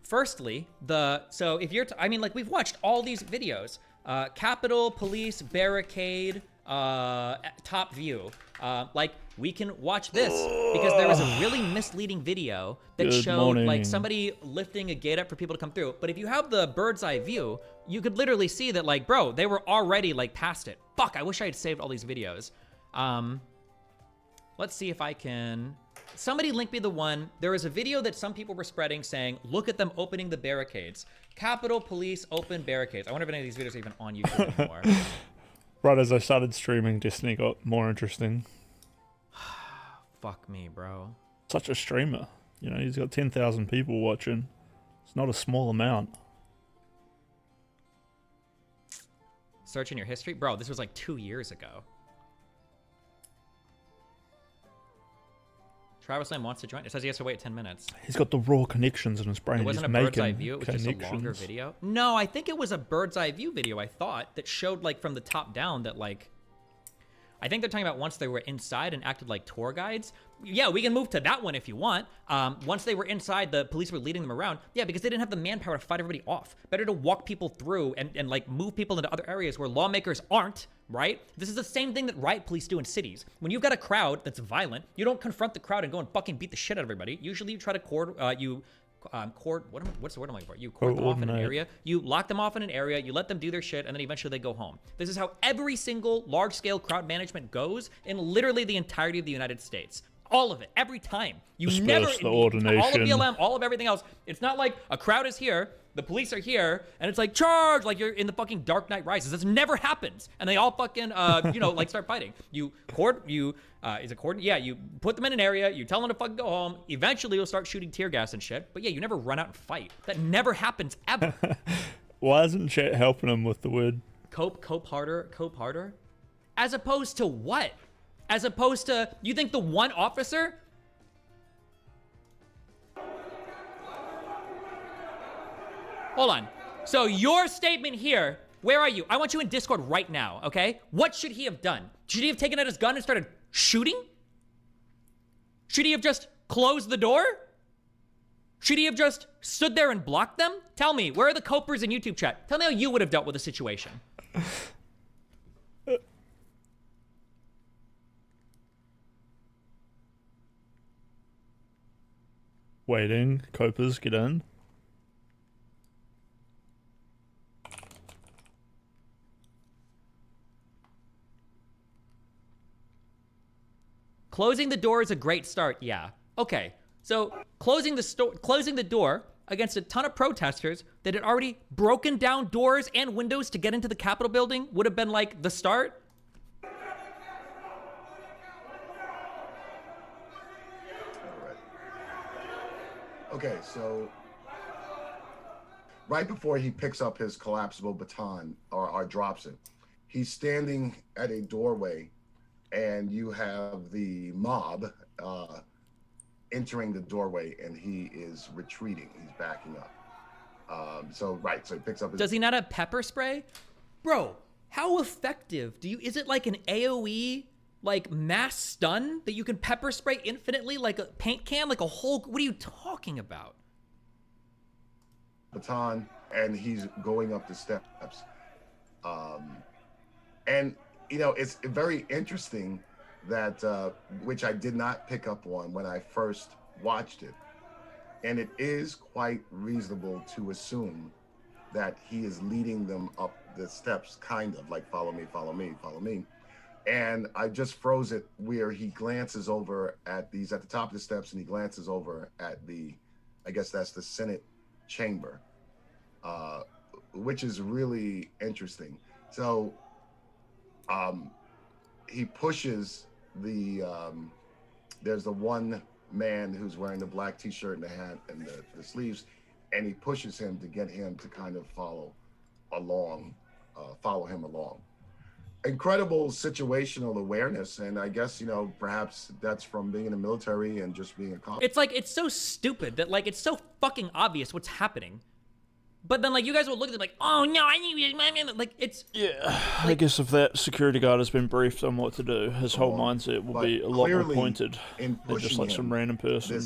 firstly, so if you're, I mean, like, we've watched all these videos. Capitol Police Barricade, top view. Like, we can watch this because there was a really misleading video that showed like somebody lifting a gate up for people to come through. But if you have the bird's eye view, you could literally see that, like, bro, they were already like past it. Fuck, I wish I had saved all these videos. Let's see if I can, somebody link me the one. There was a video that some people were spreading saying, look at them opening the barricades. Capitol Police open barricades. I wonder if any of these videos are even on YouTube anymore. Right as I started streaming, Destiny got more interesting. Fuck me, bro. Such a streamer. You know, he's got 10,000 people watching. It's not a small amount. Search in your history? Bro, this was like 2 years ago. Travis Lamb wants to join. It says he has to wait 10 minutes. He's got the raw connections in his brain. It wasn't a bird's eye view. It was just a longer video. No, I think it was a bird's eye view video, I thought, that showed, like, from the top down that, like, I think they're talking about once they were inside and acted like tour guides. Yeah, we can move to that one if you want. Once they were inside, the police were leading them around. Yeah, because they didn't have the manpower to fight everybody off. Better to walk people through and like move people into other areas where lawmakers aren't, right? This is the same thing that riot police do in cities. When you've got a crowd that's violent, you don't confront the crowd and go and fucking beat the shit out of everybody. Usually you try to what's the word I'm looking for? You court them off in an area, you lock them off in an area, you let them do their shit, and then eventually they go home. This is how every single large-scale crowd management goes in literally the entirety of the United States. All of it, every time. You never, all of BLM, all of everything else. It's not like a crowd is here, the police are here, and it's like, charge, like you're in the fucking Dark Knight Rises. This never happens. And they all fucking, you know, like start fighting. You put them in an area, you tell them to fucking go home. Eventually you'll start shooting tear gas and shit. But yeah, you never run out and fight. That never happens, ever. Why isn't chat helping him with the word? Cope harder? As opposed to what? As opposed to, you think the one officer? Hold on. So your statement here, where are you? I want you in Discord right now, okay? What should he have done? Should he have taken out his gun and started shooting? Should he have just closed the door? Should he have just stood there and blocked them? Tell me, where are the copers in YouTube chat? Tell me how you would have dealt with the situation. Waiting. Copers, get in. Closing the door is a great start, yeah. Okay, so closing the door against a ton of protesters that had already broken down doors and windows to get into the Capitol building would have been like the start. Okay, so right before he picks up his collapsible baton or drops it, he's standing at a doorway and you have the mob entering the doorway and he is retreating. He's backing up. So he picks up his... Does he not have pepper spray? Bro, how effective is it like an AoE like mass stun that you can pepper spray infinitely like a paint can, like a whole, what are you talking about? Baton, and he's going up the steps. And you know, it's very interesting that, which I did not pick up on when I first watched it. And it is quite reasonable to assume that he is leading them up the steps, kind of like, follow me, follow me, follow me. And I just froze it where he glances over at at the top of the steps and he glances over at I guess that's the Senate chamber, which is really interesting. So he pushes there's the one man who's wearing the black t-shirt and the hat and the sleeves, and he pushes him to get him to kind of follow him along. Incredible situational awareness, and I guess, you know, perhaps that's from being in the military and just being a cop. It's like, it's so stupid that, like, it's so fucking obvious what's happening. But then, like, you guys will look at it like, oh no, I need, like, it's... Yeah, like, I guess if that security guard has been briefed on what to do, his whole mindset will be a lot more pointed than just like some random person.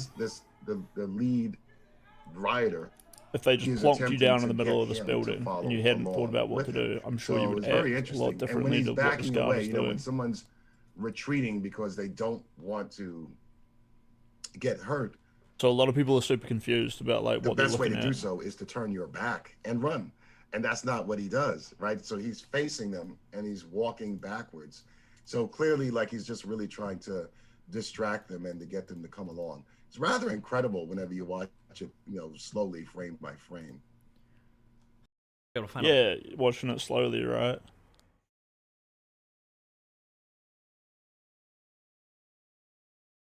The lead rioter if they he just is plonked you attempting down in to the middle get of this him to building follow and you hadn't thought along about what with to him. do, I'm sure So you it would was very act a lot interesting. And when differently he's to what this backing guard away, was you know, when doing. someone's retreating because they don't want to get hurt, So a lot of people are super confused about like the what they're best way looking to do at. so is to turn your back and run. And that's not what he does, right? So he's facing them and he's walking backwards. So clearly, like, he's just really trying to distract them and to get them to come along. It's rather incredible whenever you watch it, you know, slowly, frame by frame. Yeah, watching it slowly, right?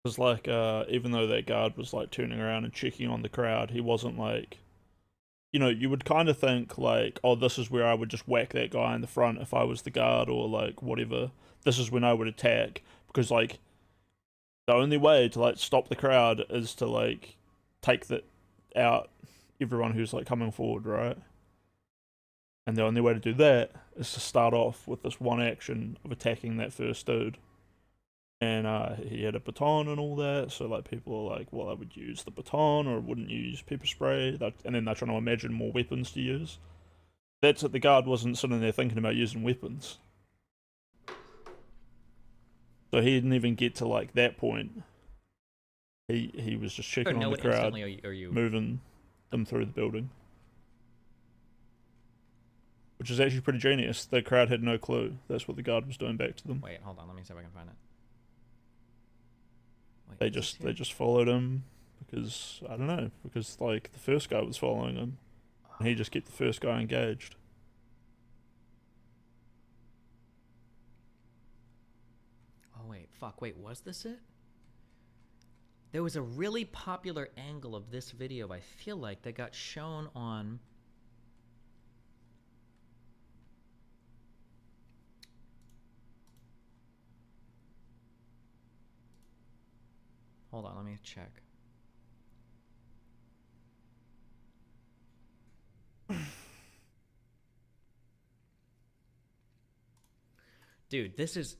Because like, even though that guard was like turning around and checking on the crowd, he wasn't like, you know, you would kind of think like, oh, this is where I would just whack that guy in the front if I was the guard, or like whatever. This is when I would attack, because like the only way to like stop the crowd is to like take the out everyone who's like coming forward, right? And the only way to do that is to start off with this one action of attacking that first dude. And he had a baton and all that, so like people are like, well, I would use the baton or wouldn't use pepper spray, and then they're trying to imagine more weapons to use. That's it. The guard wasn't sitting there thinking about using weapons, so he didn't even get to like that point. He was just checking on the crowd, moving them through the building, which is actually pretty genius. The crowd had no clue. That's what the guard was doing back to them. Wait, hold on. Let me see if I can find it. Wait, they just followed him because I don't know, because like the first guy was following him, and he just kept the first guy engaged. Oh wait, fuck, wait, was this it? There was a really popular angle of this video, I feel like, that got shown on... Hold on, let me check. Dude, this is...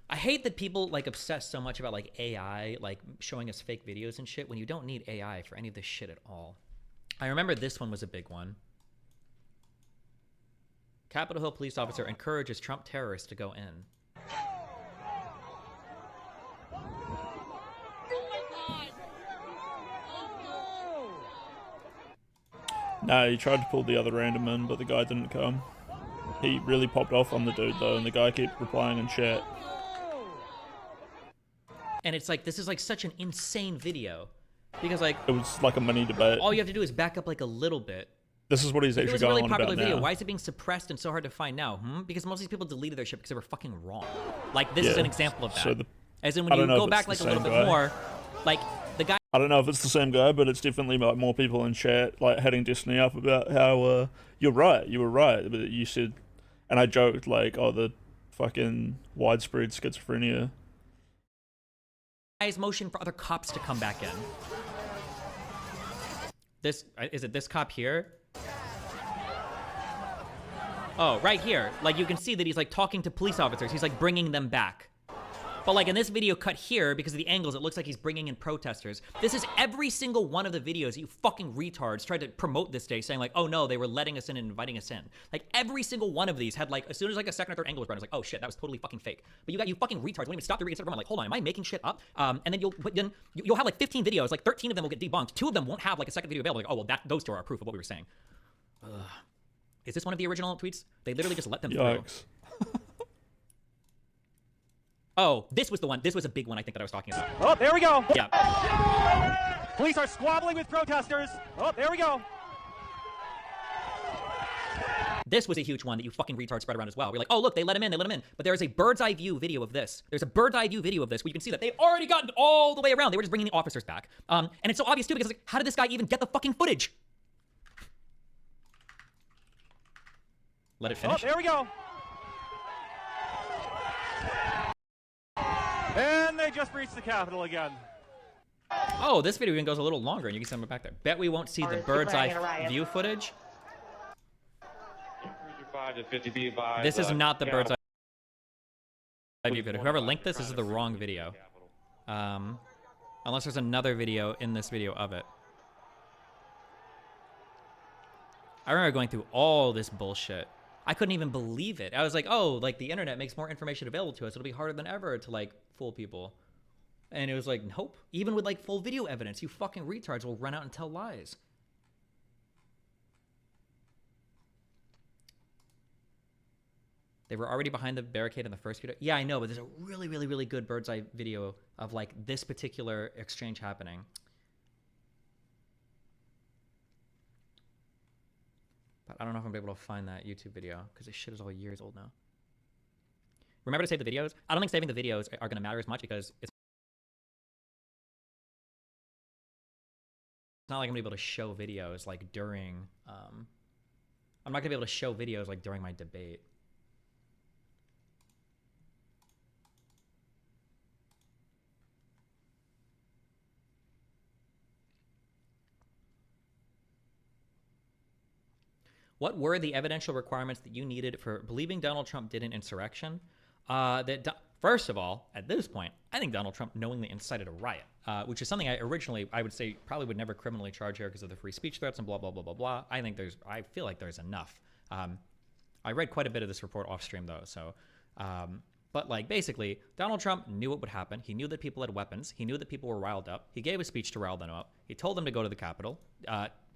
I hate that people like obsess so much about like AI, like showing us fake videos and shit when you don't need AI for any of this shit at all. I remember this one was a big one. Capitol Hill police officer encourages Trump terrorists to go in. No, he tried to pull the other random in, but the guy didn't come. He really popped off on the dude though, and the guy kept replying in chat. And it's like, this is like such an insane video. Because like... It was like a mini debate. All you have to do is back up like a little bit. This is what he's actually going on about now. It was a really popular video. Why is it being suppressed and so hard to find now? Because most of these people deleted their shit because they were fucking wrong. Like, this is an example of that. So as in, when you go back like a little bit more, like, the guy... I don't know if it's the same guy, but it's definitely like more people in chat like hitting Destiny up about how you were right, but you said, and I joked like, oh, the fucking widespread schizophrenia. Guy's motion for other cops to come back in. This is it. This cop here. Oh, right here. Like, you can see that he's like talking to police officers. He's like bringing them back. But like in this video cut here, because of the angles, it looks like he's bringing in protesters. This is every single one of the videos that you fucking retards tried to promote this day, saying like, oh no, they were letting us in and inviting us in. Like every single one of these had like, as soon as like a second or third angle was brought, I was like, oh shit, that was totally fucking fake. But you fucking retards won't even stop to read it. I'm like, hold on, am I making shit up? And then you'll have like 15 videos, like 13 of them will get debunked. 2 of them won't have like a second video available. Like, oh well, those 2 are proof of what we were saying. Ugh. Is this one of the original tweets? They literally just let them through. Oh, this was the one. This was a big one I think that I was talking about. Oh, there we go. Yeah. Police are squabbling with protesters. Oh, there we go. This was a huge one that you fucking retards spread around as well. We're like, oh, look, they let him in. But there is a bird's eye view video of this. There's a bird's eye view video of this where you can see that they've already gotten all the way around. They were just bringing the officers back. And it's so obvious, too, because like, how did this guy even get the fucking footage? Let it finish. Oh, there we go. And they just reached the Capitol again. Oh, this video even goes a little longer, and you can see them back there. Bet we won't see the bird's eye view footage. This is not the bird's eye view video. Whoever linked this is the wrong video. Unless there's another video in this video of it. I remember going through all this bullshit. I couldn't even believe it. I was like, oh, like the internet makes more information available to us. It'll be harder than ever to like fool people. And it was like, nope. Even with like full video evidence, you fucking retards will run out and tell lies. They were already behind the barricade in the first video. Yeah, I know, but there's a really, really, really good bird's eye video of like this particular exchange happening. But I don't know if I'm able to find that YouTube video because this shit is all years old now. Remember to save the videos? I don't think saving the videos are going to matter as much because it's not like I'm going to be able to show videos like during, I'm not going to be able to show videos like during my debate. What were the evidential requirements that you needed for believing Donald Trump did an insurrection? First of all, at this point, I think Donald Trump knowingly incited a riot, which is something I would say probably would never criminally charge here because of the free speech threats and blah, blah, blah, blah, blah. I feel like there's enough. I read quite a bit of this report off stream though, so, but like basically, Donald Trump knew what would happen. He knew that people had weapons. He knew that people were riled up. He gave a speech to rile them up. He told them to go to the Capitol.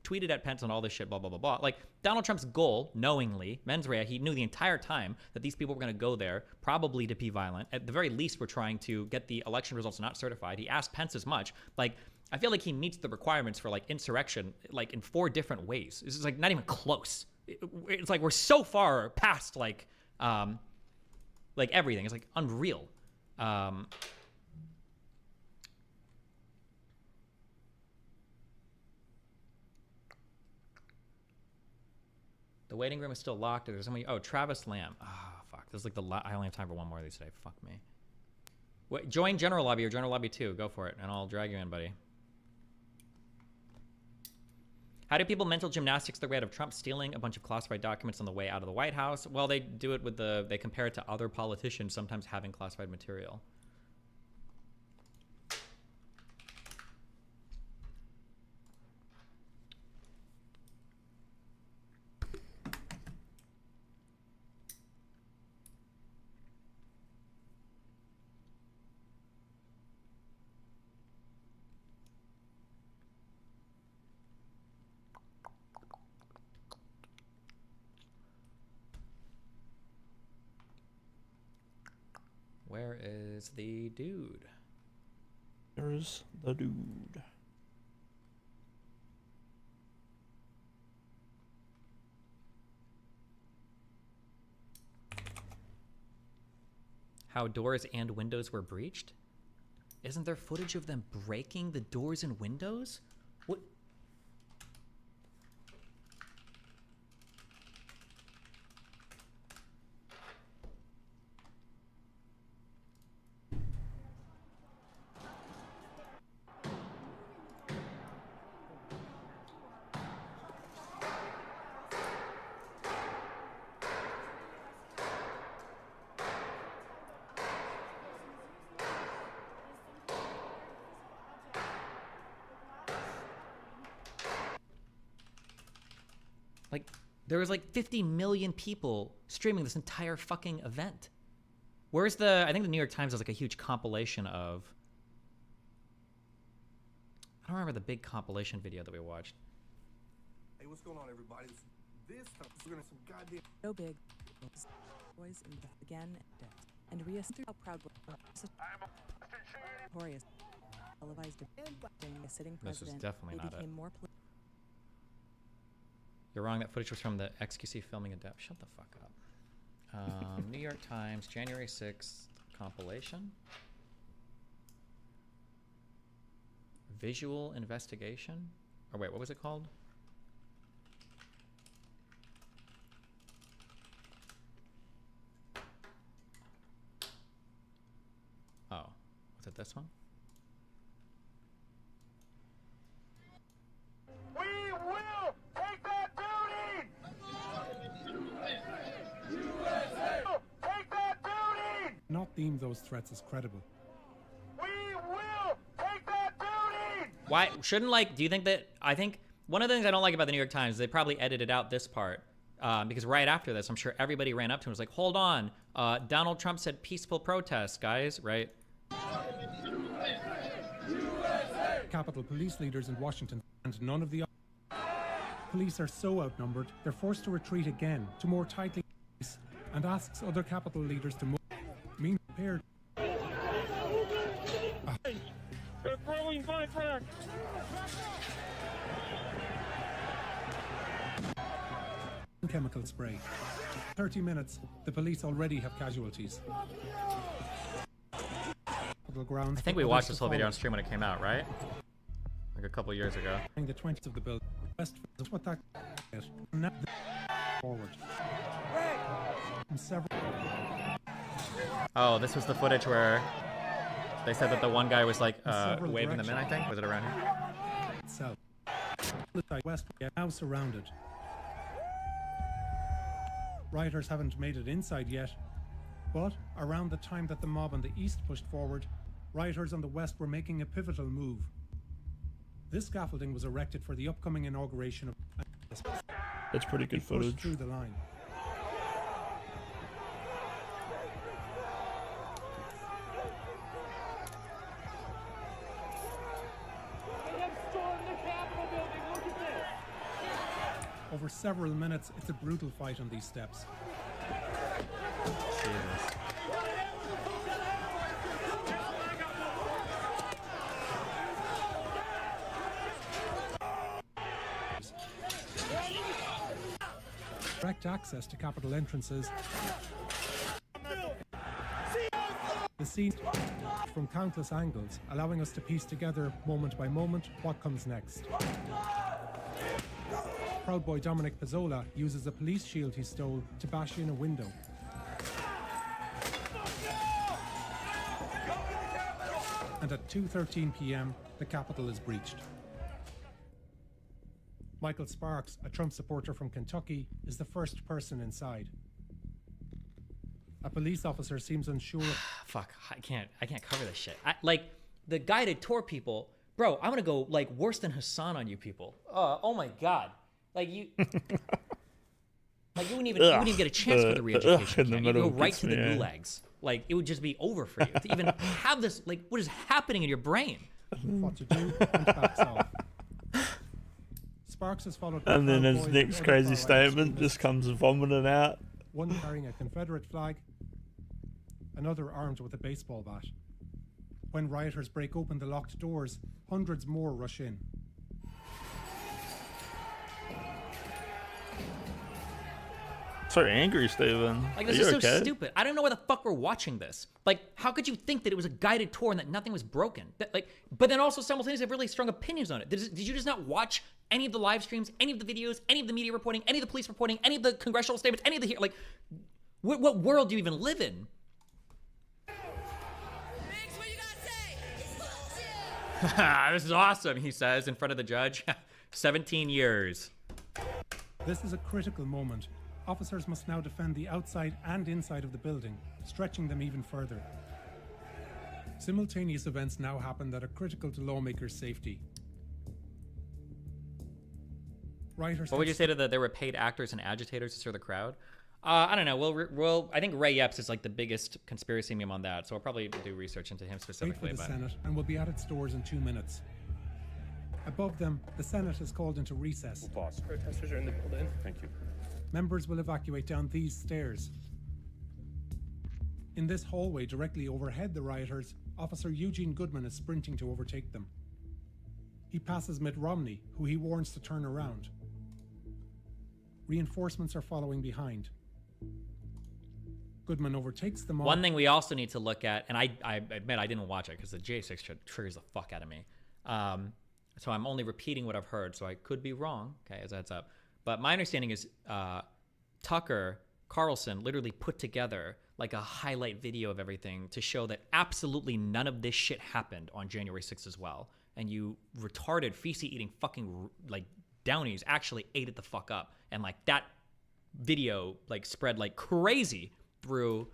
Tweeted at Pence and all this shit, blah, blah, blah, blah. Like, Donald Trump's goal, knowingly, mens rea, he knew the entire time that these people were going to go there, probably to be violent. At the very least, we're trying to get the election results not certified. He asked Pence as much. Like, I feel like he meets the requirements for, like, insurrection, like, in 4 different ways. This is, like, not even close. It's like we're so far past, like everything. It's, like, unreal. The waiting room is still locked. There's somebody. Oh, Travis Lamb. Ah, fuck. This is like I only have time for one more of these today. Fuck me. Wait, join General Lobby or General Lobby 2. Go for it, and I'll drag you in, buddy. How do people mental gymnastics the rate of Trump stealing a bunch of classified documents on the way out of the White House? Well, they do it with they compare it to other politicians sometimes having classified material. Where is the dude? There's the dude. How doors and windows were breached? Isn't there footage of them breaking the doors and windows? What? Like, there was like 50 million people streaming this entire fucking event. Where's I think the New York Times has like a huge compilation of, I don't remember the big compilation video that we watched. Hey, what's going on, everybody? This time, we're gonna some goddamn. So big. Boys in again and Rhea through how proud Victorious televised a sitting president. This is definitely not it. More You're wrong. That footage was from the XQC filming adept. Shut the fuck up. New York Times, January 6th compilation. Visual investigation. Or wait, what was it called? Oh, was it this one? We will take that duty! Take that duty! Not deem those threats as credible. We will take that duty! Why shouldn't, like, do you think that, I think One of the things I don't like about the New York Times is they probably edited out this part because right after this, I'm sure everybody ran up to him and was like, hold on, Donald Trump said peaceful protests, guys, right? Capitol Police leaders in Washington and none of the police are so outnumbered, they're forced to retreat again to more tightly and asks other Capitol leaders to move. Mean prepared. They're throwing back. Chemical spray. 30 minutes, the police already have casualties. Grounds I think we watched this whole video on stream when it came out, right? Like a couple years ago. The 20th of the building. West is what that is. Now forward. Several. Oh, this was the footage where they said that the one guy was like waving them in, I think. Was it around here? South. West now surrounded. Rioters haven't made it inside yet, but around the time that the mob on the east pushed forward, rioters on the west were making a pivotal move. This scaffolding was erected for the upcoming inauguration of. That's pretty good footage. Through the line. Over several minutes, it's a brutal fight on these steps. Jesus. Direct access to Capitol entrances. The scene from countless angles, allowing us to piece together moment by moment what comes next. Proud Boy Dominic Pizzola uses a police shield he stole to bash in a window. And at 2:13 p.m., the Capitol is breached. Michael Sparks, a Trump supporter from Kentucky, is the first person inside. A police officer seems unsure. Fuck, I can't cover this shit. Like, the guided tour people, bro, I'm gonna go like worse than Hassan on you people. Oh my god. Like you wouldn't even get a chance for the re-education camp. You go right to the gulags. Like, it would just be over for you. To even have this, like, what is happening in your brain? What to do and backs off. Sparks is followed by And then his boys next and crazy other statement just comes vomiting out. One carrying a Confederate flag, another armed with a baseball bat. When rioters break open the locked doors, hundreds more rush in. So angry, Steven. Like, this is so stupid. I don't know why the fuck we're watching this. Like, how could you think that it was a guided tour and that nothing was broken? That, like, but then also simultaneously have really strong opinions on it. Did you just not watch any of the live streams, any of the videos, any of the media reporting, any of the police reporting, any of the congressional statements, any of the like? What world do you even live in? This is awesome, he says in front of the judge. 17 years. This is a critical moment. Officers must now defend the outside and inside of the building, stretching them even further. Simultaneous events now happen that are critical to lawmakers' safety. Rioters. What would you say to there were paid actors and agitators to stir the crowd? I don't know. We'll. I think Ray Epps is like the biggest conspiracy meme on that, so I'll probably do research into him specifically. Wait for the Senate, and we'll be at its doors in 2 minutes. Above them, the Senate is called into recess. Boss, protesters are in the building. Thank you. Members will evacuate down these stairs. In this hallway directly overhead the rioters, Officer Eugene Goodman is sprinting to overtake them. He passes Mitt Romney, who he warns to turn around. Reinforcements are following behind. Goodman overtakes them all. One thing we also need to look at, and I admit I didn't watch it because the J6 triggers the fuck out of me. So I'm only repeating what I've heard, so I could be wrong, okay, as a heads up. But my understanding is Tucker Carlson literally put together like a highlight video of everything to show that absolutely none of this shit happened on January 6th as well. And you retarded, feces-eating fucking like Downies actually ate it the fuck up. And like that video like spread like crazy through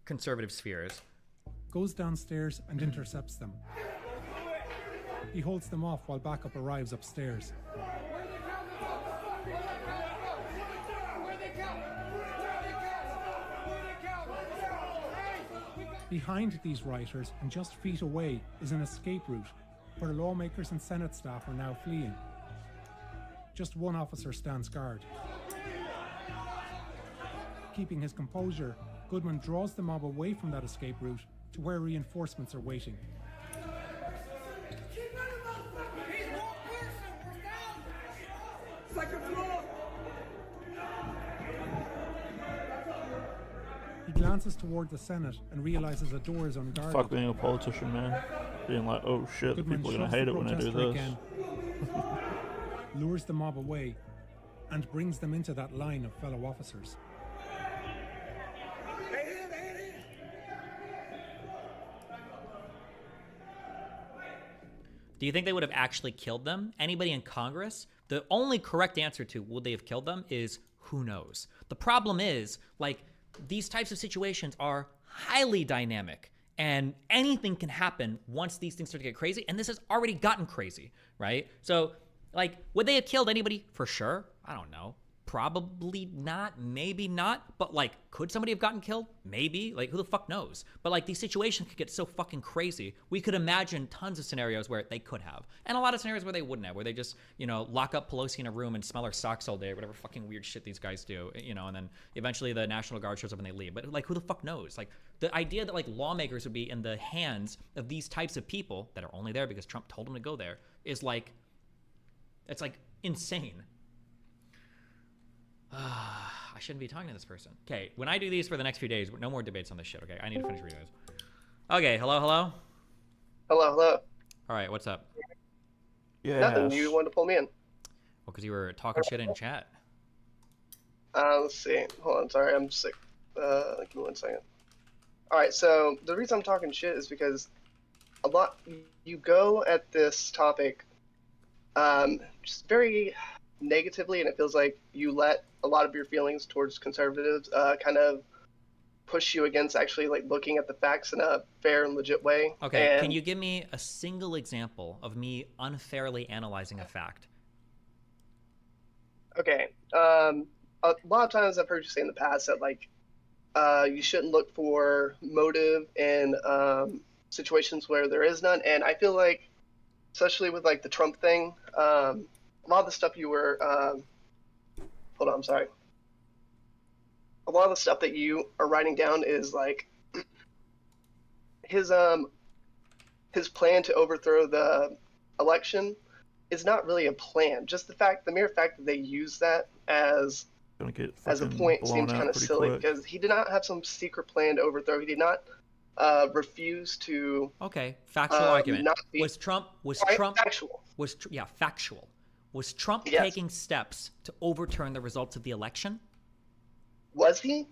conservative spheres. Goes downstairs and intercepts them. He holds them off while backup arrives upstairs. Behind these rioters and just feet away is an escape route where lawmakers and Senate staff are now fleeing. Just one officer stands guard. Keeping his composure, Goodman draws the mob away from that escape route to where reinforcements are waiting. He glances toward the Senate and realizes a door is unguarded. Fuck being a politician, man. Being like, oh shit, Goodman people are gonna shoves hate the it when I do protester this. again, lures the mob away, and brings them into that line of fellow officers. Do you think they would have actually killed them? Anybody in Congress? The only correct answer to would they have killed them is who knows. The problem is, like, these types of situations are highly dynamic and anything can happen once these things start to get crazy. And this has already gotten crazy, right? So, like, would they have killed anybody? For sure. I don't know. Probably not, maybe not, but like, could somebody have gotten killed? Maybe, like, who the fuck knows? But like, these situations could get so fucking crazy. We could imagine tons of scenarios where they could have, and a lot of scenarios where they wouldn't have, where they just, you know, lock up Pelosi in a room and smell her socks all day, or whatever fucking weird shit these guys do, you know, and then eventually the National Guard shows up and they leave. But like, who the fuck knows? Like, the idea that like lawmakers would be in the hands of these types of people that are only there because Trump told them to go there is like, it's like insane. I shouldn't be talking to this person. Okay, when I do these for the next few days, no more debates on this shit, okay? I need to finish reading this. Okay, hello? Hello, hello. All right, what's up? Yeah. Nothing, you wanted to pull me in. Well, because you were talking shit in chat. Let's see. Hold on, sorry, I'm sick. Give me 1 second. Alright, so the reason I'm talking shit is because you go at this topic just very negatively, and it feels like you let a lot of your feelings towards conservatives kind of push you against actually like looking at the facts in a fair and legit way. Okay, and can you give me a single example of me unfairly analyzing a fact? Okay, a lot of times I've heard you say in the past that like you shouldn't look for motive in situations where there is none, and I feel like, especially with like the Trump thing, a lot of the stuff you were hold on, I'm sorry. A lot of the stuff that you are writing down is like his plan to overthrow the election is not really a plan. Just the mere fact that they use that as a point seems kind of silly, because he did not have some secret plan to overthrow. He did not refuse to. Okay, factual argument. Factual. Factual. Was Trump Yes. taking steps to overturn the results of the election? Was he?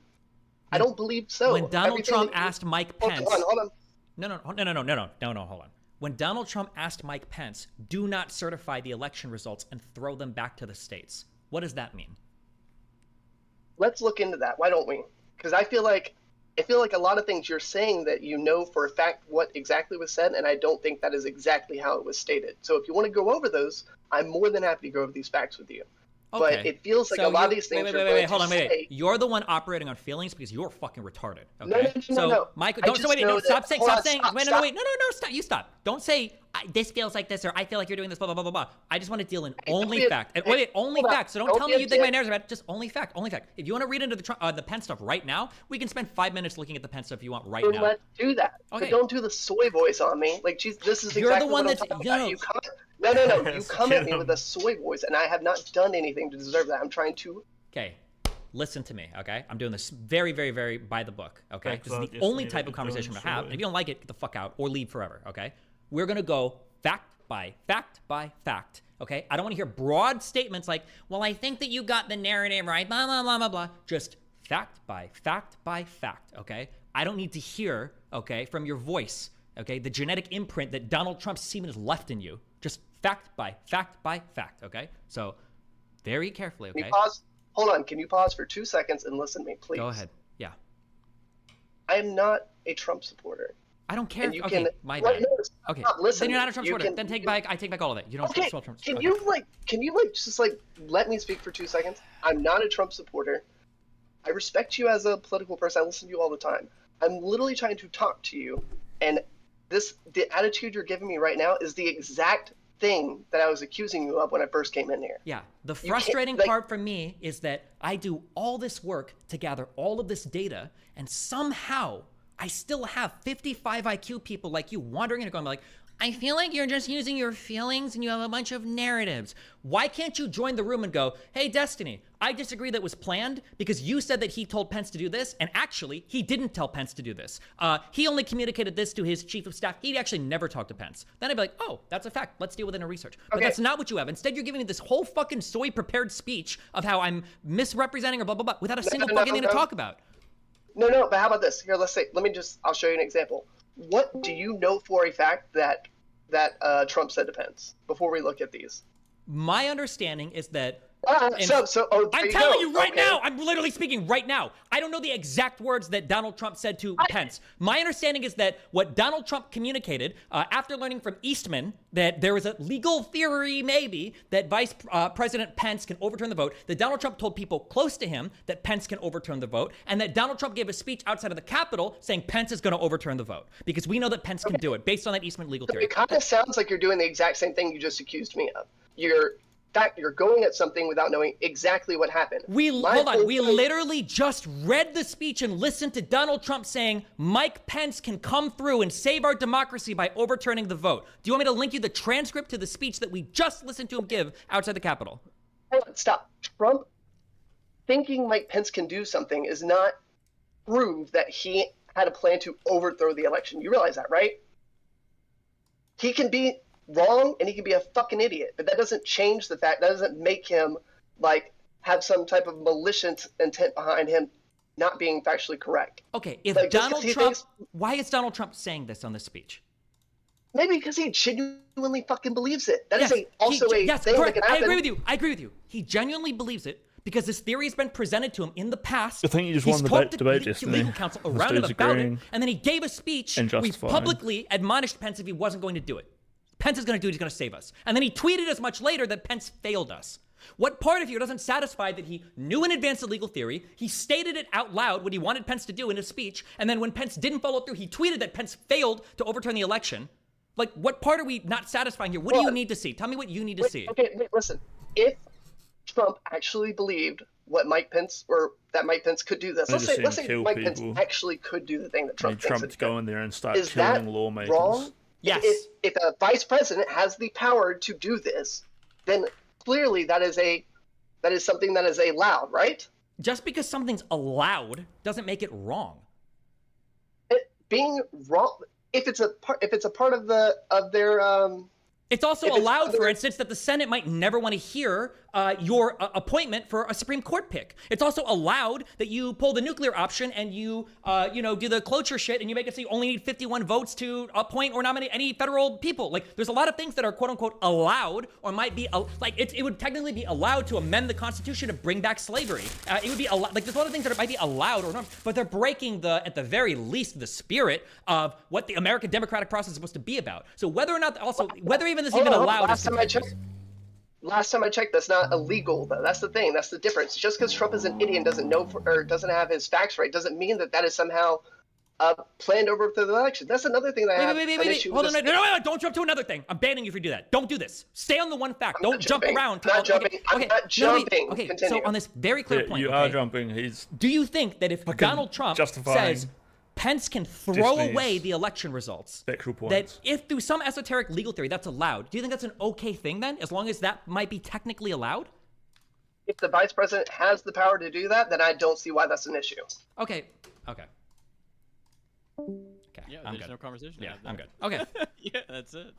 I don't believe so. When Donald Trump asked Mike Pence. Hold on. No, hold on. When Donald Trump asked Mike Pence, do not certify the election results and throw them back to the states, what does that mean? Let's look into that. Why don't we? Because I feel like a lot of things you're saying that you know for a fact what exactly was said, and I don't think that is exactly how it was stated. So if you want to go over those, I'm more than happy to go over these facts with you. Okay. But it feels like a lot of these things Wait. You're the one operating on feelings because you're fucking retarded. Okay? No. Mike, stop saying. You stop. Don't say this feels like this or I feel like you're doing this, blah, blah, blah, blah, blah. I just want to deal in only fact. Only fact. So don't tell me you think my narrative's bad. Just only fact. If you want to read into the Pence stuff right now, we can spend 5 minutes looking at the Pence stuff if you want right now. Let's do that. Okay. But don't do the soy voice on me. Like, geez, this is You're exactly the one what that's I'm talking about. No. You come at me with a soy voice, and I have not done anything to deserve that. I'm trying to. Okay. Listen to me, okay? I'm doing this very, very, very by the book, okay? This is the only type of conversation I'm going to have. And if you don't like it, get the fuck out or leave forever, okay? We're going to go fact by fact by fact, okay? I don't want to hear broad statements like, well, I think that you got the narrative right, blah, blah, blah, blah, blah. Just fact by fact by fact, okay? I don't need to hear, okay, from your voice, okay, the genetic imprint that Donald Trump's semen has left in you. Just fact by fact by fact, okay? So very carefully, okay? Can you pause? Hold on. Can you pause for 2 seconds and listen to me, please? Go ahead. Yeah. I am not a Trump supporter. I don't care. And you Okay, can, my well, bad. no, Okay, listen, then you're not a Trump you supporter. can- Then you I take back all of that. You don't Okay, support Trump. can Okay. you just like let me speak for 2 seconds? I'm not a Trump supporter. I respect you as a political person. I listen to you all the time. I'm literally trying to talk to you, and the attitude you're giving me right now is the exact thing that I was accusing you of when I first came in here. Yeah, the frustrating part for me is that I do all this work to gather all of this data, and somehow I still have 55 IQ people like you wandering in and going like, I feel like you're just using your feelings and you have a bunch of narratives. Why can't you join the room and go, hey, Destiny, I disagree that was planned because you said that he told Pence to do this, and actually, he didn't tell Pence to do this. He only communicated this to his chief of staff. He actually never talked to Pence. Then I'd be like, oh, that's a fact. Let's deal with it in research. But that's not what you have. Instead, you're giving me this whole fucking soy-prepared speech of how I'm misrepresenting or blah, blah, blah, without a single fucking thing to talk about. No, but how about this? Here, I'll show you an example. What do you know for a fact that Trump said to Pence before we look at these? My understanding is that I'm telling you right now, I'm literally speaking right now. I don't know the exact words that Donald Trump said to Pence. My understanding is that what Donald Trump communicated after learning from Eastman that there was a legal theory maybe that Vice President Pence can overturn the vote, that Donald Trump told people close to him that Pence can overturn the vote, and that Donald Trump gave a speech outside of the Capitol saying Pence is going to overturn the vote because we know that Pence can do it based on that Eastman legal theory. It kind of sounds like you're doing the exact same thing you just accused me of. You're going at something without knowing exactly what happened. We literally just read the speech and listened to Donald Trump saying Mike Pence can come through and save our democracy by overturning the vote. Do you want me to link you the transcript to the speech that we just listened to him give outside the Capitol? Hold on, stop. Trump thinking Mike Pence can do something is not prove that he had a plan to overthrow the election. You realize that, right? He can be wrong and he can be a fucking idiot, but that doesn't change the fact, that doesn't make him like have some type of malicious intent behind him not being factually correct. Okay, if like, Donald Trump, why is Donald Trump saying this on this speech? Maybe because he genuinely fucking believes it. That is thing correct. That can happen. I agree with you. He genuinely believes it because this theory has been presented to him in the past. I think you just won the debate yesterday. Legal counsel around and about it, and then he gave a speech where he publicly admonished Pence if he wasn't going to do it. Pence is going to do it, he's going to save us. And then he tweeted as much later that Pence failed us. What part of you doesn't satisfy that he knew in advance the legal theory, he stated it out loud what he wanted Pence to do in his speech, and then when Pence didn't follow through, he tweeted that Pence failed to overturn the election? Like, what part are we not satisfying here? What do you need to see? Tell me what you need to see. Okay, listen. If Trump actually believed what Mike Pence, or that Mike Pence could do this, let's say Mike Pence actually could do the thing that Trump thinks Trump's go in there and start is killing that lawmakers. Wrong? Yes. If a vice president has the power to do this, then clearly that is something that is allowed, right? Just because something's allowed doesn't make it wrong. Being wrong, if it's a part of their. It's also allowed, for instance, that the Senate might never want to hear your appointment for a Supreme Court pick. It's also allowed that you pull the nuclear option and you, do the cloture shit and you make it so you only need 51 votes to appoint or nominate any federal people. Like, there's a lot of things that are quote unquote allowed or might be it would technically be allowed to amend the Constitution to bring back slavery. It would be there's a lot of things that might be allowed or not, but they're breaking at the very least the spirit of what the American democratic process is supposed to be about. So whether even this even allowed. Last time I checked, that's not illegal though. That's the thing. That's the difference. Just because Trump is an idiot and doesn't know or doesn't have his facts right doesn't mean that is somehow planned over for the election. That's another thing that I have an issue with. Hold on, no, don't jump to another thing. I'm banning you if you do that. Don't do this. Stay on the one fact. Don't jump around. I'm not jumping. Okay, continue. so on this very clear point, you are jumping. Do you think that if Donald Trump says Pence can throw away the election results, that if through some esoteric legal theory that's allowed, do you think that's an okay thing then, as long as that might be technically allowed? If the vice president has the power to do that, then I don't see why that's an issue. Okay. Yeah, I'm there's good. no conversation. Yeah, I'm good. Okay. Yeah, that's it.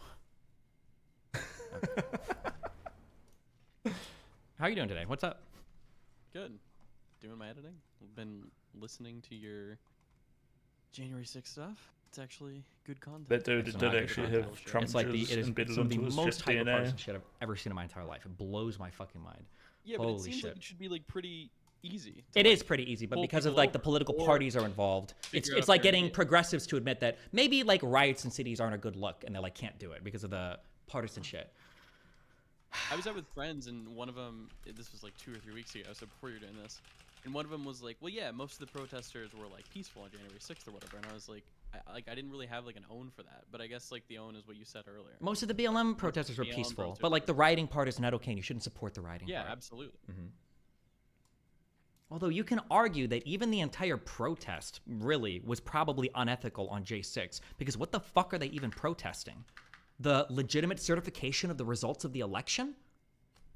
How are you doing today? What's up? Good. Doing my editing. I've been listening to your January 6th stuff. It's actually good content. That dude did actually have Trump embedded some of the into his most hyper-partisan DNA. shit I've ever seen in my entire life. It blows my fucking mind. Yeah, Holy but it seems shit. like it should be like pretty easy. It is pretty easy, but because of like the political parties are involved, it's like getting progressives to admit that maybe like riots in cities aren't a good look, and they like can't do it because of the partisan shit. I was out with friends, and one of them, this was like 2 or 3 weeks ago, so before you're doing this, and one of them was like, well, yeah, most of the protesters were like peaceful on January 6th or whatever, and I was like, I didn't really have like an own for that, but I guess like the own is what you said earlier. Most of the BLM protesters were peaceful, but like the rioting part is not okay, and you shouldn't support the rioting part. Yeah, absolutely. Although you can argue that even the entire protest really was probably unethical on J6, because what the fuck are they even protesting? The legitimate certification of the results of the election?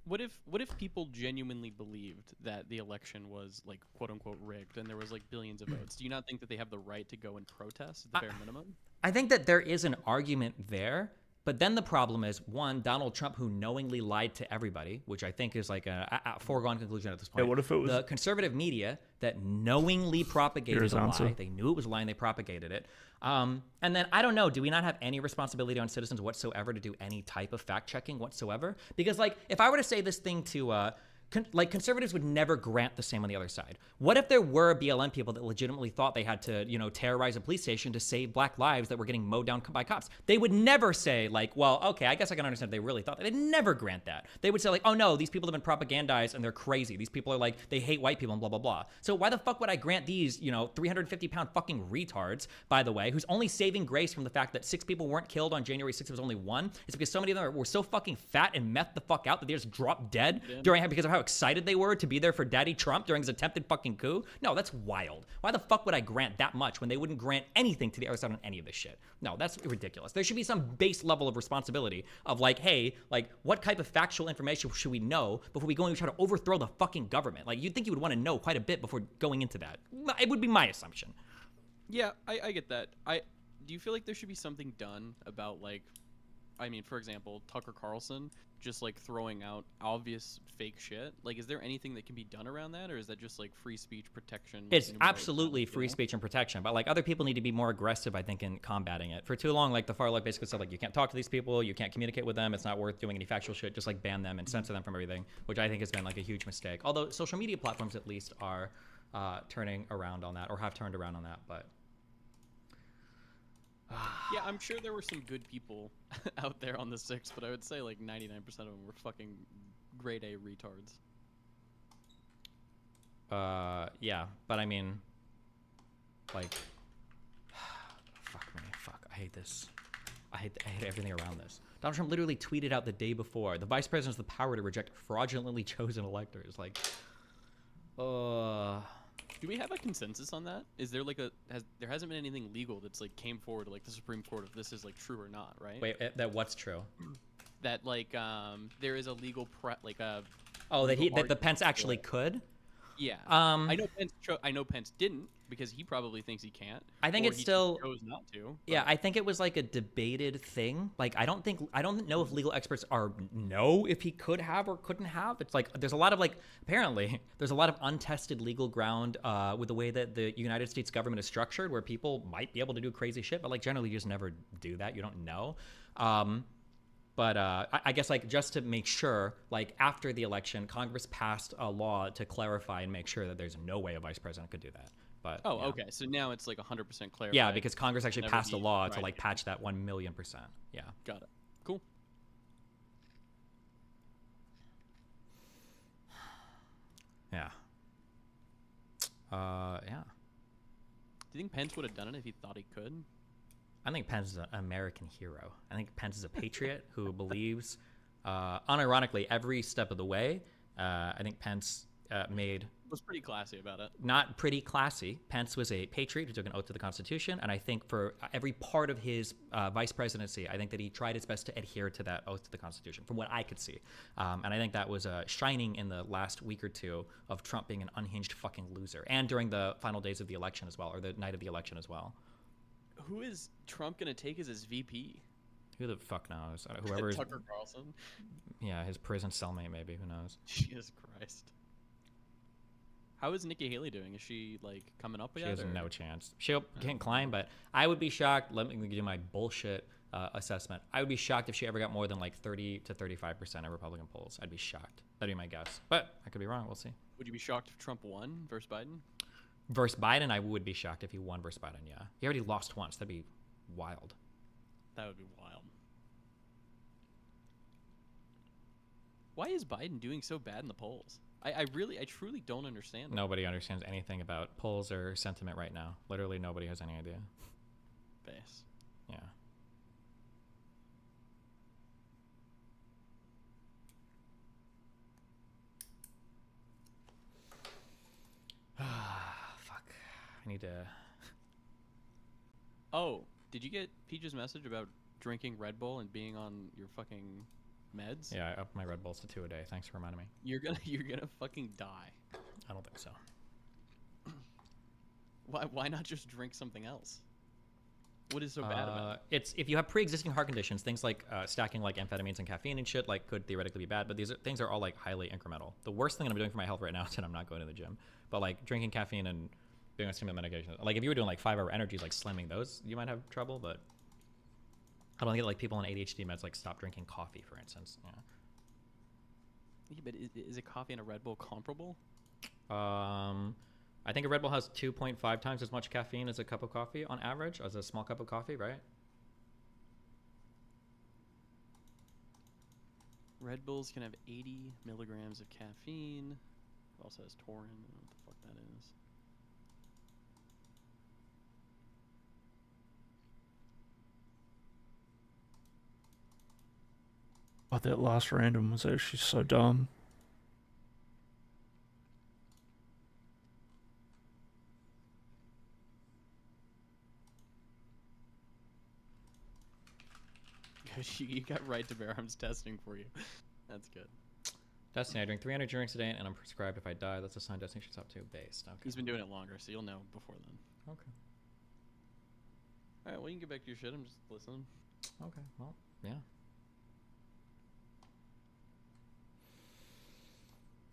What if people genuinely believed that the election was like quote unquote rigged and there was like billions of votes? Do you not think that they have the right to go and protest at the bare minimum? I think that there is an argument there, but then the problem is, one, Donald Trump, who knowingly lied to everybody, which I think is like a foregone conclusion at this point. Yeah, what if it was the conservative media that knowingly propagated the lie? They knew it was a lie and they propagated it. And then, I don't know, do we not have any responsibility on citizens whatsoever to do any type of fact-checking whatsoever? Because, like, if I were to say this thing to, conservatives would never grant the same on the other side. What if there were BLM people that legitimately thought they had to, terrorize a police station to save black lives that were getting mowed down by cops? They would never say, like, well, okay, I guess I can understand if they really thought that. They'd never grant that. They would say, like, oh no, these people have been propagandized and they're crazy. These people are like, they hate white people and blah, blah, blah. So why the fuck would I grant these, 350-pound fucking retards, by the way, whose only saving grace from the fact that 6 people weren't killed on January 6th, it was only 1, is because so many of them were so fucking fat and methed the fuck out that they just dropped dead because of how excited they were to be there for Daddy Trump during his attempted fucking coup? No, that's wild. Why the fuck would I grant that much when they wouldn't grant anything to the other side on any of this shit? No, that's ridiculous. There should be some base level of responsibility of like, hey, like, what type of factual information should we know before we go and try to overthrow the fucking government? Like, you'd think you would want to know quite a bit before going into that. It would be my assumption. Yeah, I get that. Do you feel like there should be something done about, like, I mean, for example, Tucker Carlson just like throwing out obvious fake shit? Like, is there anything that can be done around that, or is that just like free speech protection? It's absolutely free speech and protection, but like other people need to be more aggressive, I think, in combating it. For too long, like the far left basically said, like, you can't talk to these people, you can't communicate with them, it's not worth doing any factual shit, just like ban them and censor them from everything, which I think has been like a huge mistake. Although social media platforms at least are turning around on that, or have turned around on that, but yeah, I'm sure there were some good people out there on the 6th, but I would say like 99% of them were fucking grade A retards. Yeah, but I mean, like, fuck me, I hate this. I hate everything around this. Donald Trump literally tweeted out the day before, the vice president has the power to reject fraudulently chosen electors. Like, do we have a consensus on that? Is there like there hasn't been anything legal that's like came forward to like the Supreme Court if this is like true or not, right? Wait, that what's true? That like there is a legal that the Pence actually could? Yeah. I know Pence didn't, because he probably thinks he can't. I think it's still chose not to. Yeah, I think it was like a debated thing. Like, I don't know if legal experts know if he could have or couldn't have. It's like there's a lot of apparently there's a lot of untested legal ground with the way that the United States government is structured, where people might be able to do crazy shit, but like generally you just never do that. You don't know. But I guess, like, just to make sure, like, after the election, Congress passed a law to clarify and make sure that there's no way a vice president could do that. But yeah. Okay, so now it's like 100% clarified. Yeah, because Congress actually passed a law to like patch that 1,000,000%. Yeah. Got it. Cool. Yeah. Yeah. Do you think Pence would have done it if he thought he could? I think Pence is an American hero. I think Pence is a patriot who believes, unironically, every step of the way. I think Pence was pretty classy about it. Not pretty classy. Pence was a patriot who took an oath to the Constitution, and I think for every part of his vice presidency, I think that he tried his best to adhere to that oath to the Constitution, from what I could see. And I think that was shining in the last week or two of Trump being an unhinged fucking loser, and during the final days of the election as well, or the night of the election as well. Who is Trump going to take as his VP? Who the fuck knows? Whoever Tucker Carlson? Yeah, his prison cellmate, maybe. Who knows? Jesus Christ. How is Nikki Haley doing? Is she, like, coming up yet? She has no chance. She can't climb, but I would be shocked. Let me do my bullshit assessment. I would be shocked if she ever got more than like 30 to 35% of Republican polls. I'd be shocked. That'd be my guess. But I could be wrong. We'll see. Would you be shocked if Trump won versus Biden? Versus Biden, I would be shocked if he won versus Biden, yeah. He already lost once. That'd be wild. That would be wild. Why is Biden doing so bad in the polls? I truly don't understand. Nobody understands anything about polls or sentiment right now. Literally nobody has any idea. Base. Yeah. Fuck. I need to... Oh, did you get Peach's message about drinking Red Bull and being on your fucking meds? Yeah, I upped my Red Bulls to 2 a day. Thanks for reminding me. You're gonna fucking die. I don't think so. Why not just drink something else? What is so bad about it? It's if you have pre-existing heart conditions, things like stacking like amphetamines and caffeine and shit like could theoretically be bad, but these things are all like highly incremental. The worst thing I'm doing for my health right now is that I'm not going to the gym. But like drinking caffeine and doing a stimulant medication, like if you were doing like 5-hour energies, like slamming those, you might have trouble. But I don't think like people on ADHD meds like stop drinking coffee, for instance. Yeah. Yeah, but is a coffee and a Red Bull comparable? I think a Red Bull has 2.5 times as much caffeine as a cup of coffee on average, as a small cup of coffee, right? Red Bulls can have 80 milligrams of caffeine. It also has taurine. I don't know what the fuck that is. But that last random was actually so dumb. You got right to bear arms testing for you. That's good. Destiny, I drink 300 drinks a day and I'm prescribed if I die. That's a sign Destiny should stop too based. Okay. He's been doing it longer, so you'll know before then. Okay. Alright, well, you can get back to your shit. I'm just listening. Okay, well, yeah.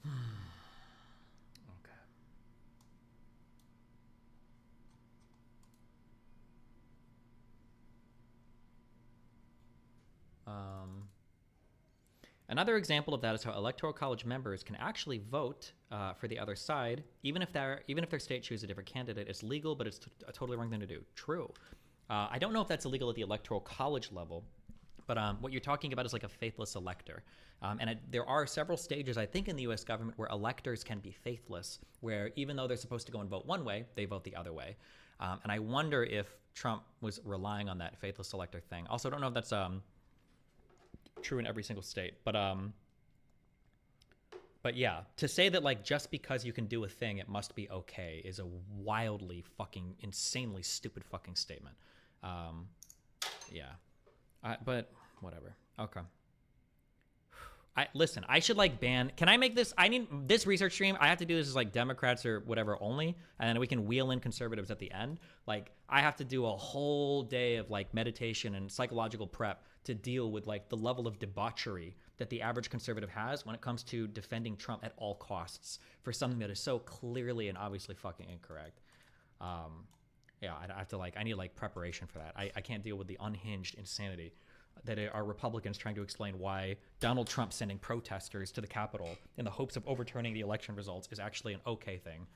Okay. Another example of that is how electoral college members can actually vote for the other side, even if their state chooses a different candidate. It's legal, but it's a totally wrong thing to do. True. I don't know if that's illegal at the electoral college level, but what you're talking about is like a faithless elector. There are several stages, I think, in the U.S. government where electors can be faithless, where even though they're supposed to go and vote one way, they vote the other way. And I wonder if Trump was relying on that faithless elector thing. Also, I don't know if that's true in every single state, but yeah, to say that like just because you can do a thing it must be okay is a wildly fucking insanely stupid fucking statement. Yeah, but whatever. Okay. Listen, I should like ban. Can I make this? I need this research stream. I have to do this as like Democrats or whatever only, and then we can wheel in conservatives at the end. Like I have to do a whole day of like meditation and psychological prep to deal with like the level of debauchery that the average conservative has when it comes to defending Trump at all costs for something that is so clearly and obviously fucking incorrect. Yeah, I have to like I need like preparation for that. I can't deal with the unhinged insanity that are Republicans trying to explain why Donald Trump sending protesters to the Capitol in the hopes of overturning the election results is actually an okay thing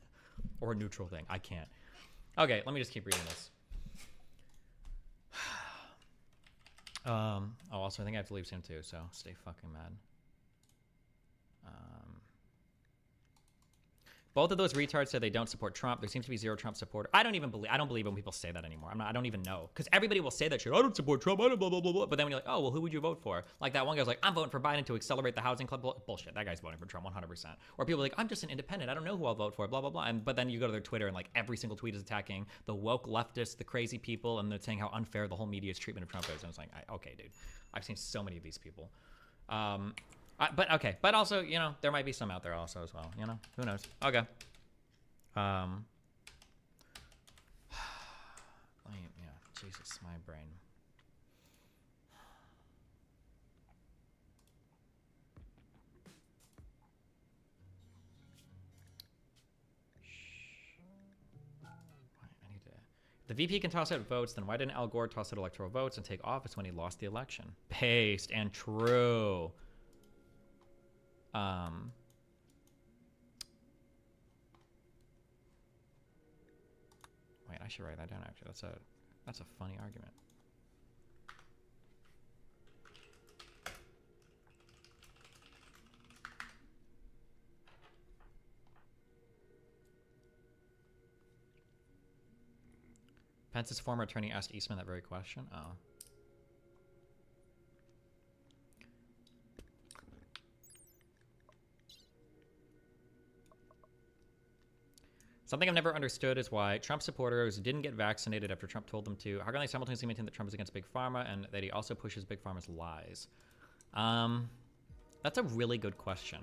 or a neutral thing. I can't. Okay, let me just keep reading this. Also, I think I have to leave soon too, so stay fucking mad. Both of those retards said they don't support Trump. There seems to be zero Trump support. I don't believe when people say that anymore. I don't even know. Because everybody will say that shit. I don't support Trump. I don't blah, blah, blah, blah. But then when you're like, oh, well, who would you vote for? Like that one guy's like, I'm voting for Biden to accelerate the housing club. Bullshit. That guy's voting for Trump 100%. Or people are like, I'm just an independent. I don't know who I'll vote for. Blah, blah, blah. But then you go to their Twitter and like every single tweet is attacking the woke leftists, the crazy people, and they're saying how unfair the whole media's treatment of Trump is. And it's like, okay, dude. I've seen so many of these people. But okay. But also, you know, there might be some out there also as well. You know, who knows? Okay. Yeah, Jesus, my brain. The VP can toss out votes, then why didn't Al Gore toss out electoral votes and take office when he lost the election? Paste and true. Wait, I should write that down actually. That's a funny argument. Pence's former attorney asked Eastman that very question. Oh. Something I've never understood is why Trump supporters didn't get vaccinated after Trump told them to. How can they simultaneously maintain that Trump is against Big Pharma and that he also pushes Big Pharma's lies? That's a really good question.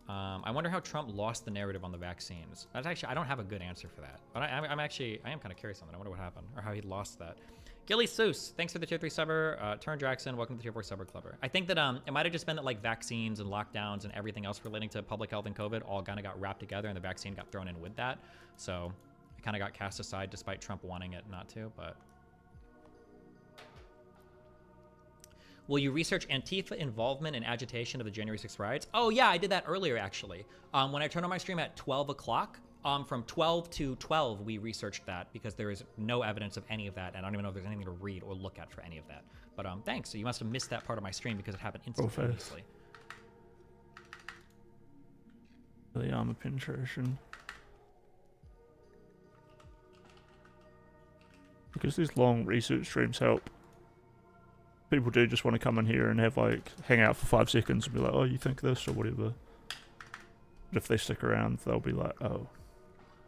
I wonder how Trump lost the narrative on the vaccines. That's actually, I don't have a good answer for that. But I am kind of curious on that. I wonder what happened or how he lost that. Gilly Seuss, thanks for the tier 3 subber. Turn Jackson, welcome to the tier 4 subber clubber. I think that it might have just been that like vaccines and lockdowns and everything else relating to public health and COVID all kind of got wrapped together and the vaccine got thrown in with that. So it kind of got cast aside despite Trump wanting it not to, but. Will you research Antifa involvement and agitation of the January 6th riots? Oh yeah, I did that earlier actually. When I turned on my stream at 12 o'clock, from 12 to 12, we researched that because there is no evidence of any of that, and I don't even know if there's anything to read or look at for any of that. But thanks. So you must have missed that part of my stream because it happened instantaneously. The armor penetration. Because these long research streams help. People do just want to come in here and have like hang out for 5 seconds and be like, oh, you think this or whatever. But if they stick around, they'll be like, oh.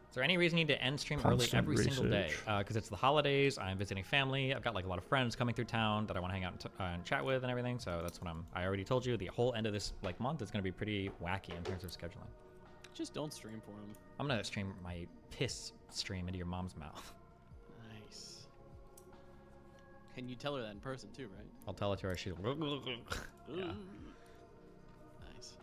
Is there any reason you need to end stream Constant early every single day? research. Because it's the holidays, I'm visiting family, I've got like a lot of friends coming through town that I want to hang out and chat with and everything, so that's what I already told you, the whole end of this like month is going to be pretty wacky in terms of scheduling. Just don't stream for him. I'm going to stream my piss stream into your mom's mouth. Nice. Can you tell her that in person too, right? I'll tell it to her, she'll... Yeah. Nice.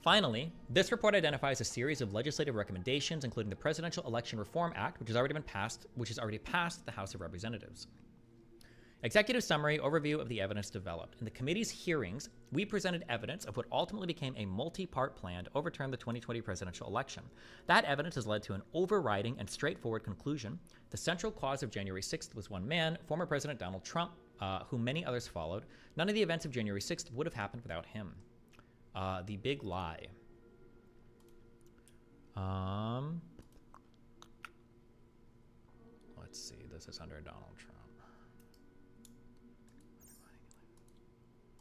Finally, this report identifies a series of legislative recommendations, including the Presidential Election Reform Act, which has already passed the House of Representatives. Executive summary overview of the evidence developed. In the committee's hearings, we presented evidence of what ultimately became a multi-part plan to overturn the 2020 presidential election. That evidence has led to an overriding and straightforward conclusion. The central cause of January 6th was one man, former President Donald Trump, whom many others followed. None of the events of January 6th would have happened without him. The big lie. Let's see. This is under Donald Trump.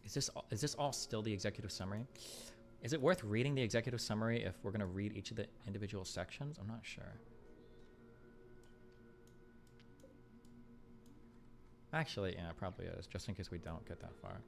Is this all still the executive summary? Is it worth reading the executive summary if we're going to read each of the individual sections? I'm not sure. Actually, yeah, it probably is, just in case we don't get that far.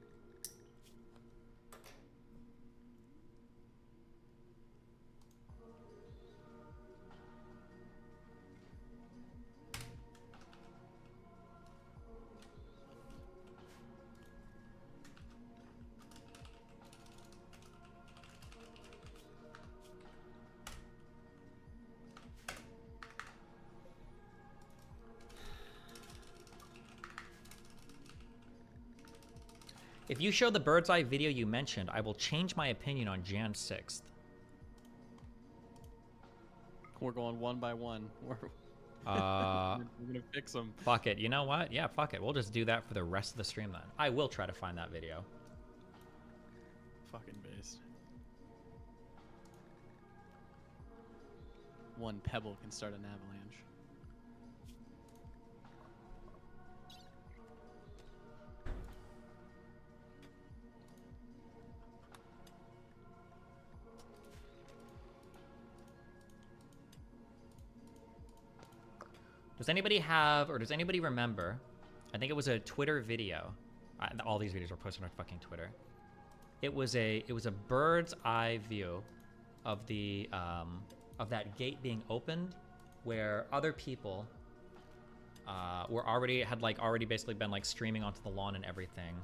If you show the bird's eye video you mentioned, I will change my opinion on Jan 6th. We're going one by one. We're gonna fix them. Fuck it. You know what? Yeah, fuck it. We'll just do that for the rest of the stream then. I will try to find that video. Fucking based. One pebble can start an avalanche. Does anybody have, or does anybody remember, I think it was a Twitter video. All these videos were posted on fucking Twitter. It was a bird's eye view of the of that gate being opened, where other people had already basically been like streaming onto the lawn and everything.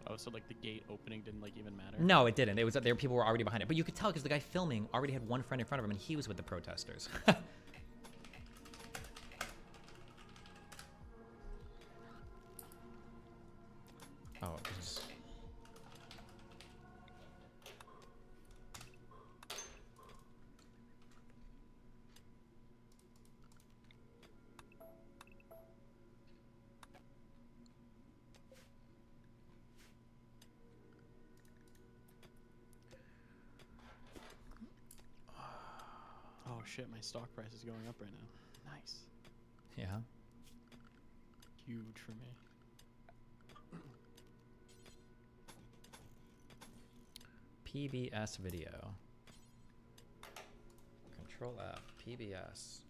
Oh, so like the gate opening didn't like even matter? No, it didn't. It was that there people were already behind it, but you could tell because the guy filming already had one friend in front of him, and he was with the protesters. Oh, it was... Oh shit, my stock price is going up right now. Nice. Yeah. Huge for me. PBS video. Control F. PBS.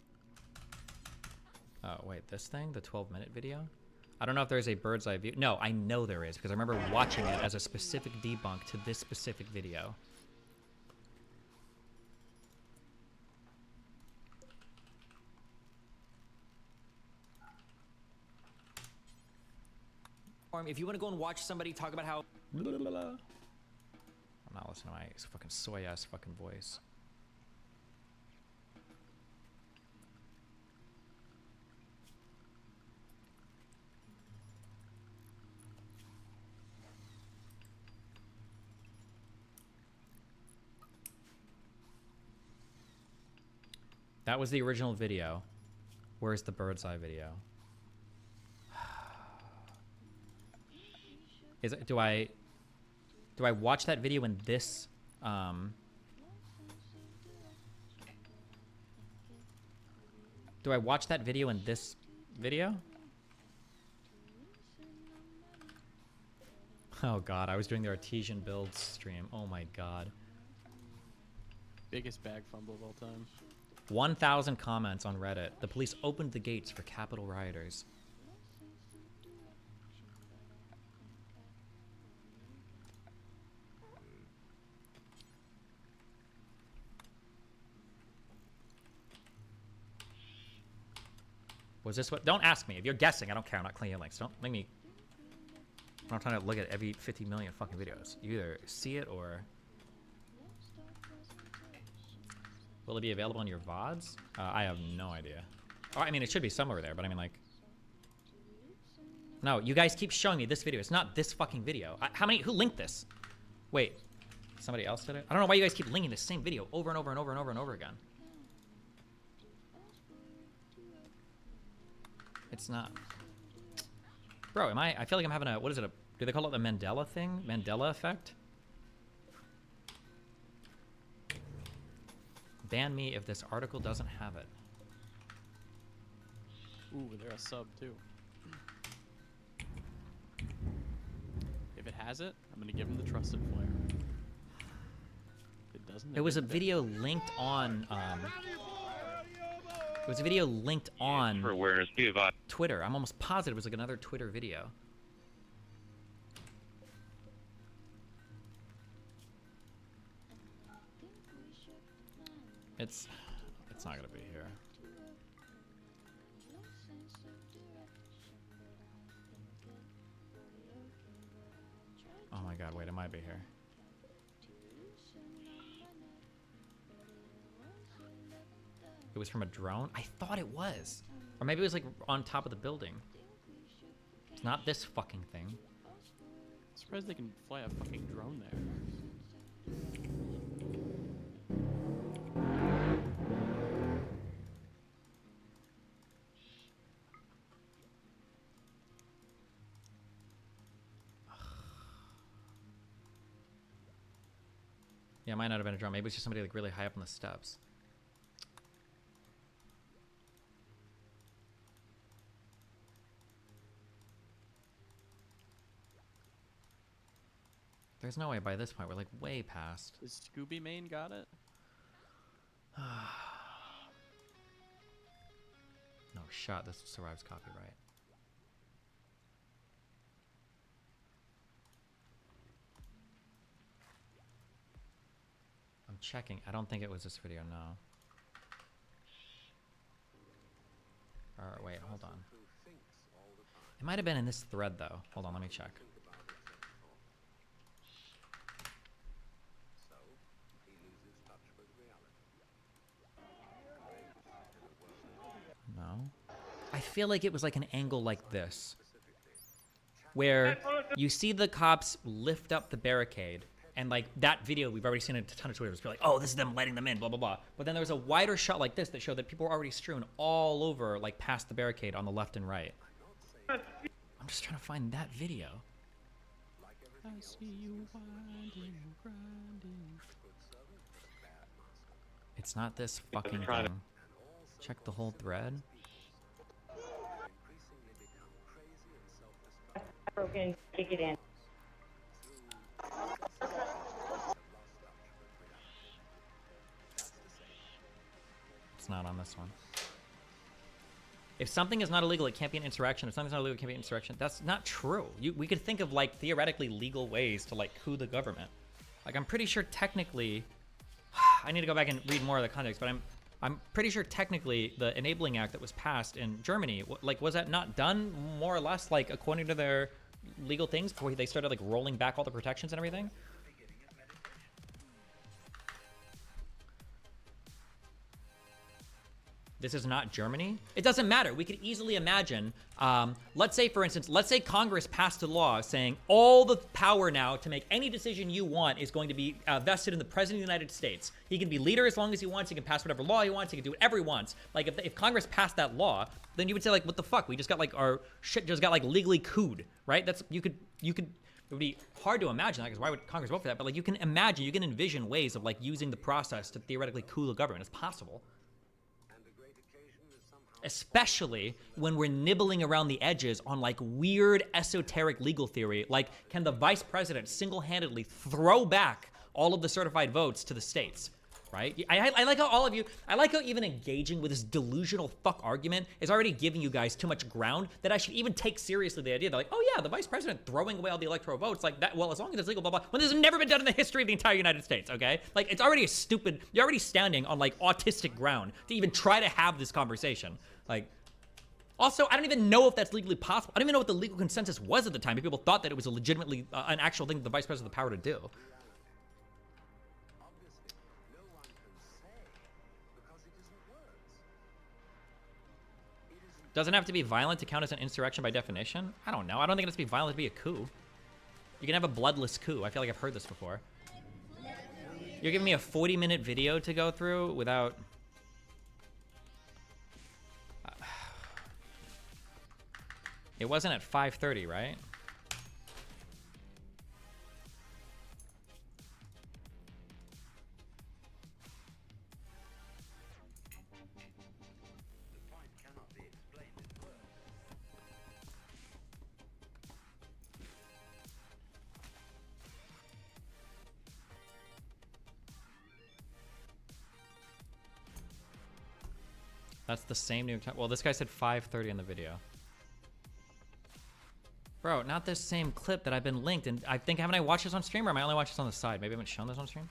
Oh, wait, this thing? The 12-minute video? I don't know if there's a bird's eye view. No, I know there is, because I remember watching it as a specific debunk to this specific video. If you want to go and watch somebody talk about how... I'm not listening to my fucking soy-ass fucking voice. That was the original video. Where's the bird's eye video? Is it, do I watch that video in this do I watch that video in this video? Oh god, I was doing the artesian build stream. Oh my god. Biggest bag fumble of all time. 1,000 comments on Reddit. The police opened the gates for Capitol rioters. Was this what? Don't ask me. If you're guessing, I don't care. I'm not clicking links. Don't make me. I'm not trying to look at every 50 million fucking videos. You either see it or. Will it be available on your VODs? I have no idea. Oh, I mean, it should be somewhere there, but I mean, like. No, you guys keep showing me this video. It's not this fucking video. Who linked this? Wait. Somebody else did it? I don't know why you guys keep linking the same video over and over and over and over and over again. It's not. Bro, I feel like I'm having a, what is it? Do they call it the Mandela thing? Mandela effect? Ban me if this article doesn't have it. Ooh, they're a sub too. If it has it, I'm gonna give him the trusted flare. If it doesn't. It was a video linked on, it was a video linked on Twitter. I'm almost positive it was like another Twitter video. It's not gonna be here. Oh my god, wait, it might be here. It was from a drone? I thought it was. Or maybe it was like on top of the building. It's not this fucking thing. I'm surprised they can fly a fucking drone there. Yeah, it might not have been a drone. Maybe it's just somebody like really high up on the steps. There's no way by this point. We're like way past. Is Scooby Main got it? No shot. This survives copyright. I'm checking. I don't think it was this video, no. Or wait, hold on. It might have been in this thread though. Hold on, let me check. feel like it was like an angle like this, where you see the cops lift up the barricade, and like that video we've already seen a ton of Twitter. It's like, oh, this is them letting them in, blah blah blah. But then there was a wider shot like this that showed that people were already strewn all over, like past the barricade on the left and right. I'm just trying to find that video. I see you winding, grinding. It's not this fucking thing. Check the whole thread. Broken, kick it in. It's not on this one. If something is not illegal, it can't be an insurrection. If something's not illegal, it can't be an insurrection. That's not true. We could think of like theoretically legal ways to like coup the government. Like I'm pretty sure technically, I need to go back and read more of the context, but I'm pretty sure technically the Enabling Act that was passed in Germany, like was that not done more or less like according to their legal things before they started like rolling back all the protections and everything? This is not Germany. It doesn't matter. We could easily imagine, let's say, for instance, let's say Congress passed a law saying all the power now to make any decision you want is going to be vested in the President of the United States. He can be leader as long as he wants. He can pass whatever law he wants. He can do whatever he wants. Like, if Congress passed that law, then you would say, like, what the fuck? We just got, like, our shit just got, like, legally cooed, right? That's, you could, it would be hard to imagine that, because why would Congress vote for that? But, like, you can imagine, you can envision ways of, like, using the process to theoretically coup the government. It's possible. Especially when we're nibbling around the edges on like weird esoteric legal theory, like can the vice president single-handedly throw back all of the certified votes to the states, right? I like how all of you, I like how even engaging with this delusional fuck argument is already giving you guys too much ground that I should even take seriously the idea that like, oh yeah, the vice president throwing away all the electoral votes, like that, well, as long as it's legal, blah, blah, when this has never been done in the history of the entire United States, okay? Like, it's already a stupid, you're already standing on like autistic ground to even try to have this conversation. Like, also, I don't even know if that's legally possible. I don't even know what the legal consensus was at the time. People thought that it was a legitimately, an actual thing that the vice president had the power to do. Doesn't have to be violent to count as an insurrection by definition? I don't know. I don't think it has to be violent to be a coup. You can have a bloodless coup. I feel like I've heard this before. You're giving me a 40-minute video to go through without... It wasn't at 5:30, right? That's the same New York Times. Well, this guy said 5:30 in the video. Bro, not this same clip that I've been linked, and I think, haven't I watched this on stream, or am I only watched this on the side? Maybe I haven't shown this on stream?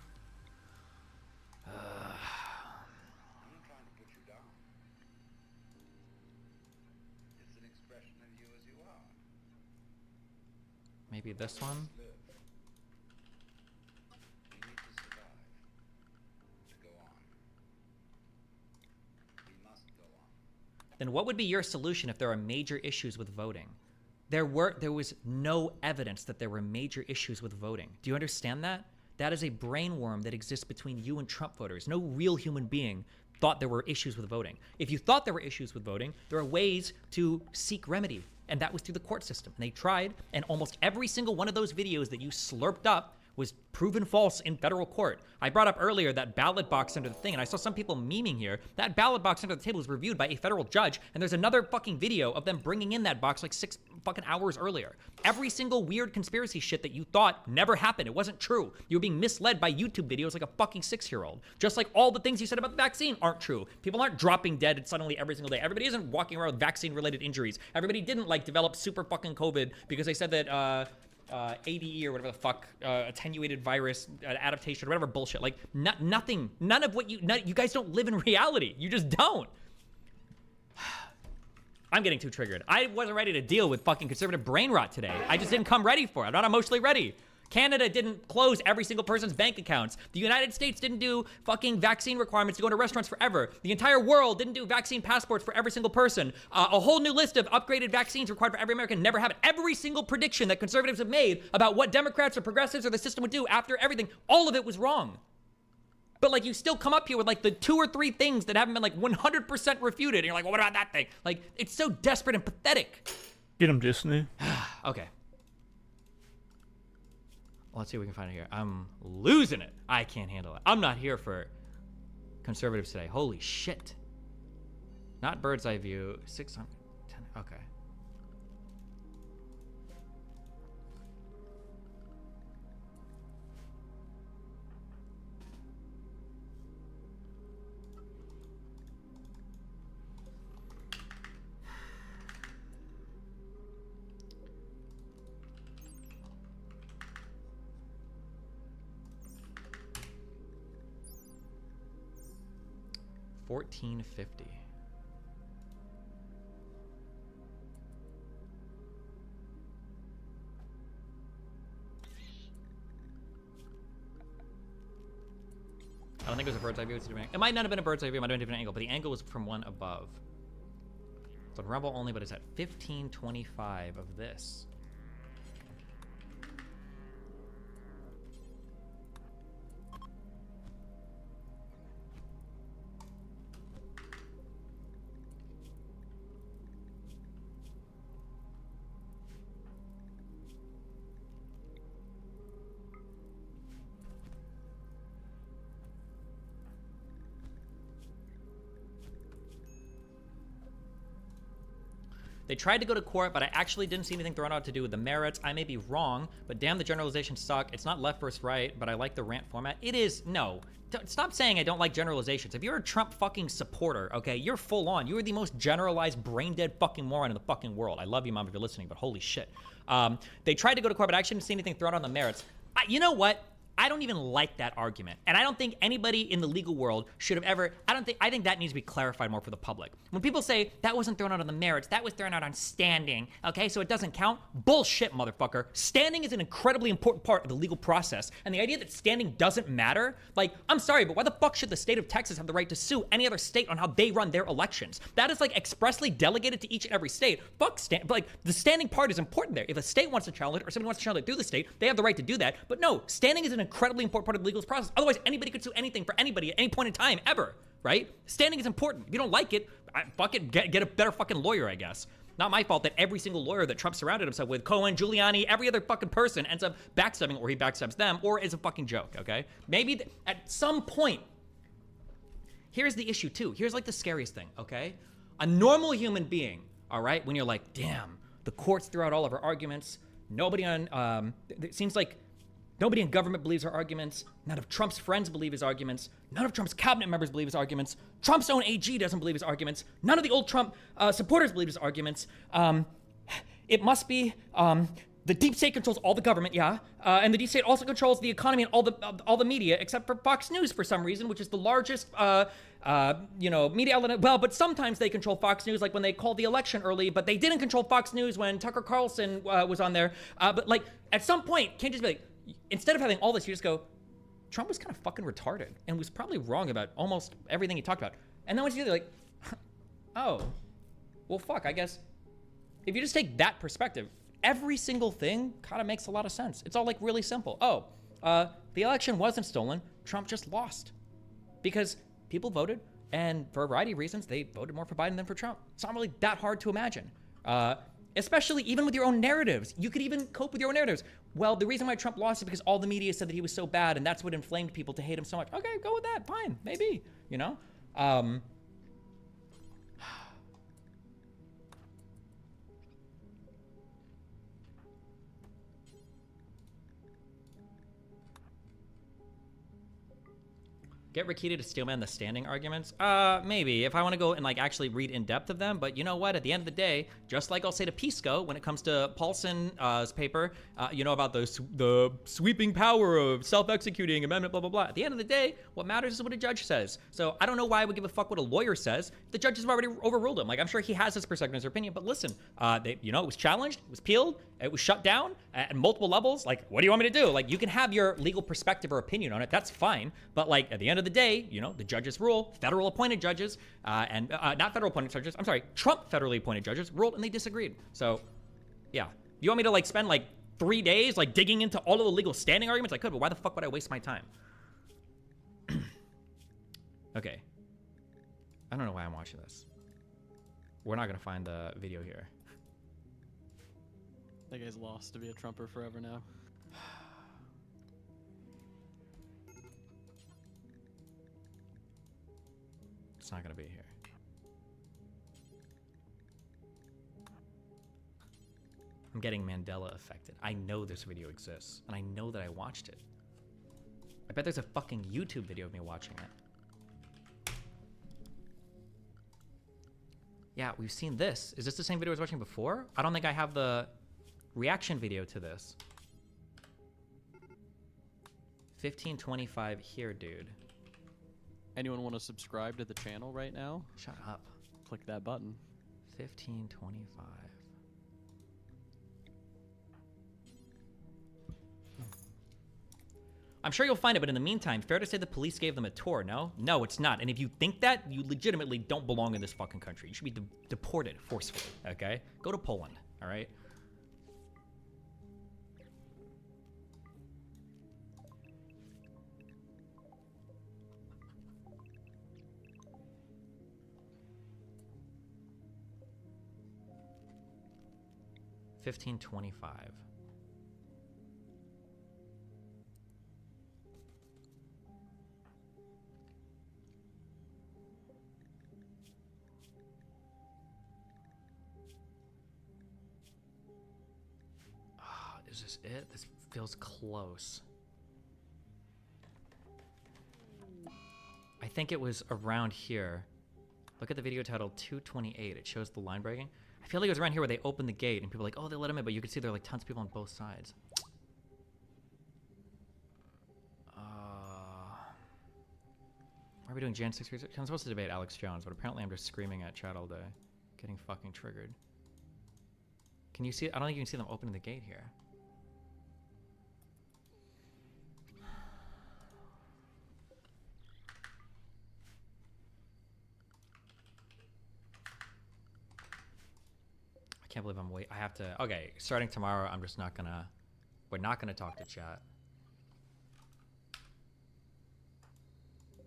Maybe this one? Then what would be your solution if there are major issues with voting? There was no evidence that there were major issues with voting. Do you understand that? That is a brain worm that exists between you and Trump voters. No real human being thought there were issues with voting. If you thought there were issues with voting, there are ways to seek remedy, and that was through the court system. And they tried, and almost every single one of those videos that you slurped up was proven false in federal court. I brought up earlier that ballot box under the thing, and I saw some people memeing here. That ballot box under the table was reviewed by a federal judge, and there's another fucking video of them bringing in that box like 6 fucking hours earlier. Every single weird conspiracy shit that you thought never happened. It wasn't true. You were being misled by YouTube videos like a fucking 6-year-old. Just like all the things you said about the vaccine aren't true. People aren't dropping dead suddenly every single day. Everybody isn't walking around with vaccine-related injuries. Everybody didn't like develop super fucking COVID because they said that, ADE or whatever the fuck, attenuated virus adaptation or whatever bullshit. Like nothing, none of what you guys don't live in reality. You just don't. I'm getting too triggered. I wasn't ready to deal with fucking conservative brain rot today. I just didn't come ready for it. I'm not emotionally ready. Canada didn't close every single person's bank accounts. The United States didn't do fucking vaccine requirements to go into restaurants forever. The entire world didn't do vaccine passports for every single person. A whole new list of upgraded vaccines required for every American never happened. Every single prediction that conservatives have made about what Democrats or progressives or the system would do after everything, all of it was wrong. But like, you still come up here with like the 2 or 3 things that haven't been like 100% refuted. And you're like, well, what about that thing? Like, it's so desperate and pathetic. Get him, Disney. Okay. Let's see what we can find here. I'm losing it. I can't handle it. I'm not here for conservatives today. Holy shit. Not bird's eye view. 610. Okay. $14.50. I don't think it was a bird's eye view. It might not have been a bird's eye view. It might have been a different angle, but the angle was from one above. It's on Rumble only, but it's at 1525 of this. They tried to go to court, but I actually didn't see anything thrown out to do with the merits. I may be wrong, but damn, the generalizations suck. It's not left versus right, but I like the rant format. It is, no. Stop saying I don't like generalizations. If you're a Trump fucking supporter, okay, you're full on. You are the most generalized, brain-dead fucking moron in the fucking world. I love you, Mom, if you're listening, but holy shit. They tried to go to court, but I actually didn't see anything thrown out on the merits. You know what? I don't even like that argument. And I don't think anybody in the legal world should have ever, I think that needs to be clarified more for the public. When people say that wasn't thrown out on the merits, that was thrown out on standing, okay, so it doesn't count. Bullshit, motherfucker. Standing is an incredibly important part of the legal process. And the idea that standing doesn't matter, like, I'm sorry, but why the fuck should the state of Texas have the right to sue any other state on how they run their elections? That is like expressly delegated to each and every state. Fuck like, the standing part is important there. If a state wants to challenge it or somebody wants to challenge it through the state, they have the right to do that. But no, standing is an incredibly important part of the legal process. Otherwise, anybody could sue anything for anybody at any point in time, ever, right? Standing is important. If you don't like it, fuck it, get a better fucking lawyer, I guess. Not my fault that every single lawyer that Trump surrounded himself with, Cohen, Giuliani, every other fucking person ends up backstabbing, or he backstabs them, or is a fucking joke, okay? Maybe at some point, here's the issue too. Here's like the scariest thing, okay? A normal human being, all right, when you're like, damn, the courts threw out all of our arguments, nobody on, it seems like nobody in government believes our arguments. None of Trump's friends believe his arguments. None of Trump's cabinet members believe his arguments. Trump's own AG doesn't believe his arguments. None of the old Trump supporters believe his arguments. It must be the deep state controls all the government, yeah, and the deep state also controls the economy and all the media, except for Fox News for some reason, which is the largest media outlet. Well, but sometimes they control Fox News, like when they called the election early, but they didn't control Fox News when Tucker Carlson was on there. But like at some point, can't just be like, instead of having all this, you just go, Trump was kind of fucking retarded and was probably wrong about almost everything he talked about. And then once you're like, oh, well, fuck, I guess if you just take that perspective, every single thing kind of makes a lot of sense. It's all like really simple. Oh, the election wasn't stolen. Trump just lost because people voted, and for a variety of reasons, they voted more for Biden than for Trump. It's not really that hard to imagine. Especially even with your own narratives. You could even cope with your own narratives. Well, the reason why Trump lost is because all the media said that he was so bad, and that's what inflamed people to hate him so much. Okay, go with that. Fine, maybe, you know? Get Rikita to steelman the standing arguments? Maybe, if I want to go and like actually read in depth of them. But you know what? At the end of the day, just like I'll say to Pisco when it comes to Paulson's paper, about the sweeping power of self-executing amendment, blah, blah, blah. At the end of the day, what matters is what a judge says. So I don't know why I would give a fuck what a lawyer says. The judges have already overruled him. Like, I'm sure he has his perspective, his opinion, but listen, it was challenged, it was peeled, it was shut down. at multiple levels. Like, what do you want me to do? Like, you can have your legal perspective or opinion on it. That's fine. But like, at the end of the day, you know, the judges rule. Federal appointed judges and not federal appointed judges. I'm sorry, Trump federally appointed judges ruled and they disagreed. So, yeah. You want me to like spend like 3 days like digging into all of the legal standing arguments? I could, but why the fuck would I waste my time? Okay. I don't know why I'm watching this. We're not gonna find the video here. That guy's lost to be a Trumper forever now. It's not gonna be here. I'm getting Mandela affected. I know this video exists, and I know that I watched it. I bet there's a fucking YouTube video of me watching it. Yeah, we've seen this. Is this the same video I was watching before? I don't think I have the reaction video to this. 1525 here, dude. Anyone want to subscribe to the channel right now? Shut up. Click that button. 1525. I'm sure you'll find it, but in the meantime, fair to say the police gave them a tour, no? No, it's not. And if you think that, you legitimately don't belong in this fucking country. You should be deported forcefully, okay? Go to Poland, all right? $15.25. Is this it? This feels close. I think it was around here. Look at the video title 228. It shows the line breaking. I feel like it was around here where they opened the gate and people are like, oh, they let him in, but you can see there are like tons of people on both sides. Why are we doing Jan 6 research? I'm supposed to debate Alex Jones, but apparently I'm just screaming at chat all day. Getting fucking triggered. Can you see it? I don't think you can see them opening the gate here. I can't believe I'm I have to, okay, starting tomorrow, I'm just not gonna, we're not gonna talk to chat.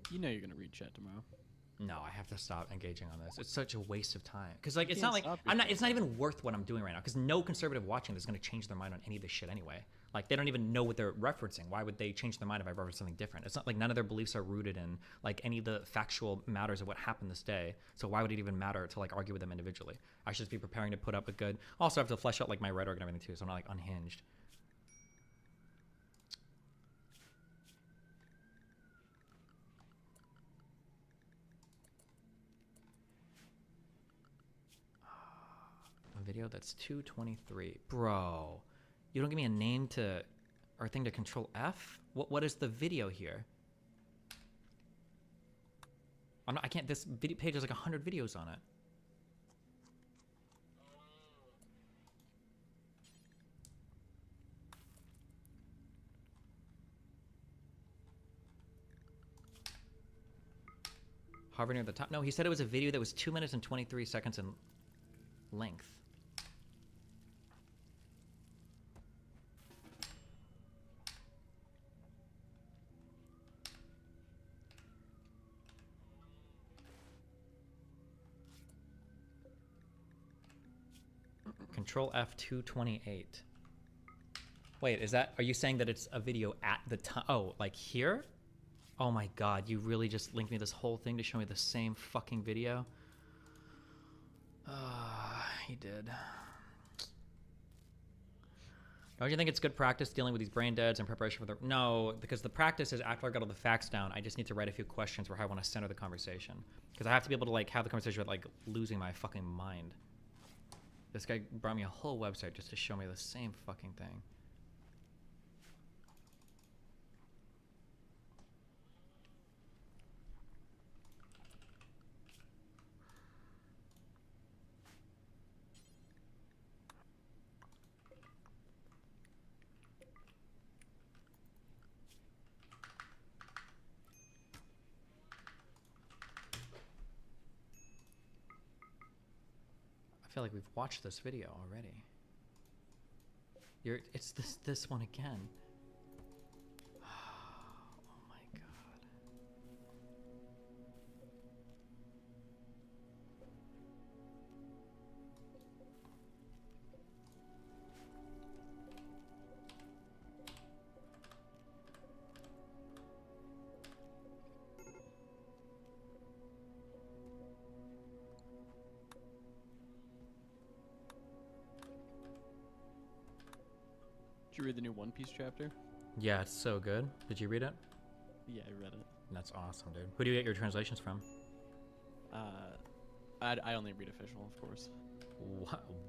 You know you're gonna read chat tomorrow. No, I have to stop engaging on this. It's such a waste of time. Because like, it's not like, it's not even worth what I'm doing right now. Because no conservative watching this is gonna change their mind on any of this shit anyway. Like, they don't even know what they're referencing. Why would they change their mind if I reference something different? It's not like none of their beliefs are rooted in like any of the factual matters of what happened this day. So why would it even matter to like argue with them individually? I should just be preparing to put up a good, also I have to flesh out like my rhetoric and everything too. So I'm not like unhinged. A video that's 223. Bro. You don't give me a name to, or thing to control F? What is the video here? I can't, this video page has like 100 videos on it. Hover near the top. No, he said it was a video that was 2 minutes and 23 seconds in length. Control F228. Wait, is that, are you saying that it's a video at the time? Oh, like here? Oh my god, you really just linked me this whole thing to show me the same fucking video? He did. Don't you think it's good practice dealing with these brain deads in preparation for the... No, because the practice is after I got all the facts down, I just need to write a few questions where I want to center the conversation. Because I have to be able to like have the conversation without like losing my fucking mind. This guy brought me a whole website just to show me the same fucking thing. feel like we've watched this video already. It's this one again. Oh my god. Did you read the new One Piece chapter? Yeah, it's so good. Did you read it? Yeah, I read it. That's awesome, dude. Who do you get your translations from? I only read official, of course.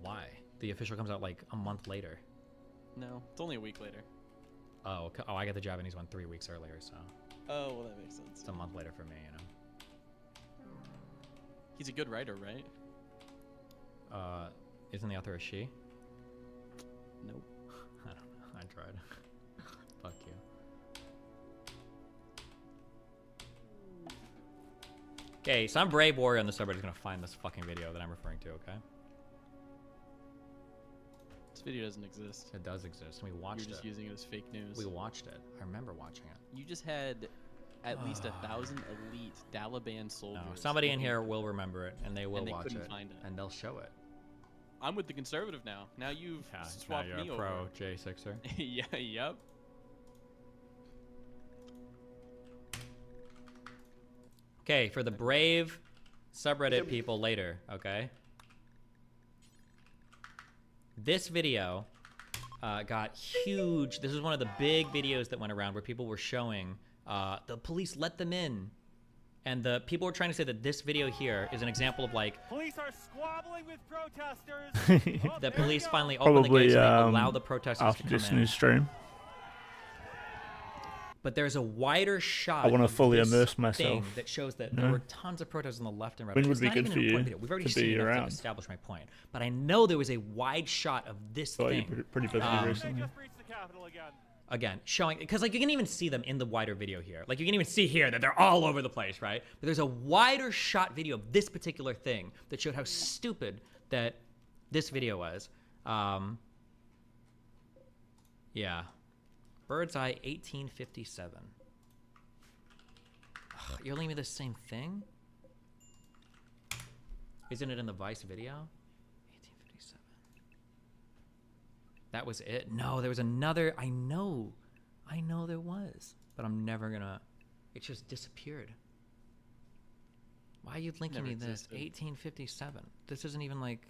Why? The official comes out like a month later. No, it's only a week later. Oh, I got the Japanese one 3 weeks earlier, so. Oh, well, that makes sense. It's a month later for me, you know. He's a good writer, right? Isn't the author a she? Nope. I don't know. I tried. Fuck you. Okay, some brave warrior on the subreddit is gonna find this fucking video that I'm referring to, okay? This video doesn't exist. It does exist. We watched it. You're just using it as fake news. We watched it. I remember watching it. You just had at least 1,000 elite Taliban soldiers. No, somebody in here will remember it, and they will watch it, find it, and they'll show it. I'm with the conservative now. Now you've swapped now you're me a over. pro J6er. Yeah, yep. Okay, for the brave subreddit people later, okay? This video got huge. This is one of the big videos that went around where people were showing the police let them in. And the people were trying to say that this video here is an example of like Police are squabbling with protesters. the police finally opened the gates and they allow the protesters after to come this in. new stream. But there's a wider shot. I want to fully of this immerse myself. thing that shows that there were tons of protesters on the left and right. When would It's be not good even for an you important video. We've already to seen be enough around? to establish my point. But I know there was a wide shot of this Thought you thing. were pretty busy recently. Again, showing, because like you can even see them in the wider video here. Like you can even see here that they're all over the place, right? But there's a wider shot video of this particular thing that showed how stupid that this video was. Yeah. Bird's Eye 1857. Ugh, you're leaving me the same thing? Isn't it in the Vice video? 1857. That was it? No, there was another. I know there was. But I'm never gonna. It just disappeared. Why are you linking me this? 1857. This isn't even like.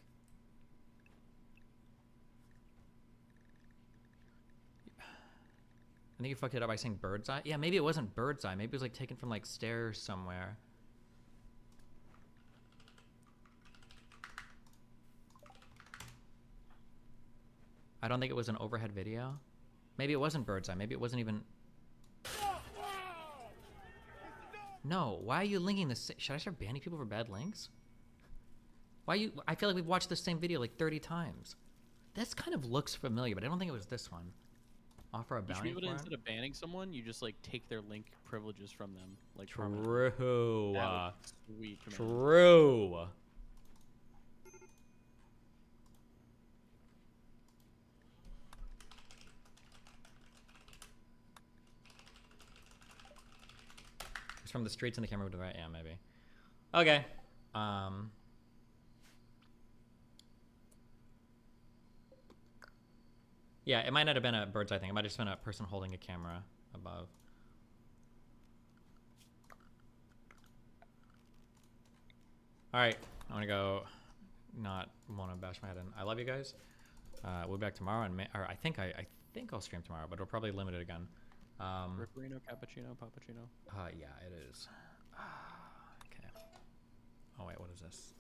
I think you fucked it up by saying Bird's Eye. Yeah, maybe it wasn't Bird's Eye. Maybe it was like taken from like stairs somewhere. I don't think it was an overhead video. Maybe it wasn't Bird's Eye. Maybe it wasn't even. No, why are you linking this? Should I start banning people for bad links? Why you? I feel like we've watched the same video like 30 times. This kind of looks familiar, but I don't think it was this one. Offer a bounty You should be able to, for instead of banning someone, you just like take their link privileges from them. Like True. That would be sweet, man. True. It's from the streets and the camera to the right. Yeah, maybe. Okay. Yeah, it might not have been a bird's eye thing. It might have just been a person holding a camera above. All right, I'm gonna go. Not want to bash my head in. I love you guys. We'll be back tomorrow, and or I think I'll stream tomorrow, but it'll probably limit it again. Ripperino, cappuccino, pappuccino. Yeah, it is. Okay. Oh wait, what is this?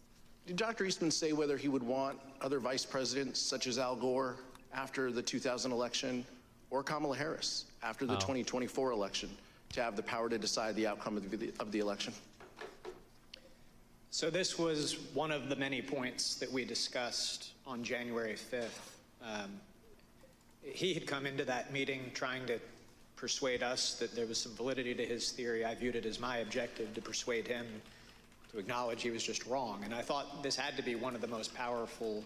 Did Dr. Eastman say whether he would want other vice presidents such as Al Gore after the 2000 election or Kamala Harris after the 2024 election to have the power to decide the outcome of the election? So this was one of the many points that we discussed on January 5th. He had come into that meeting trying to persuade us that there was some validity to his theory. I viewed it as my objective to persuade him to acknowledge he was just wrong. And I thought this had to be one of the most powerful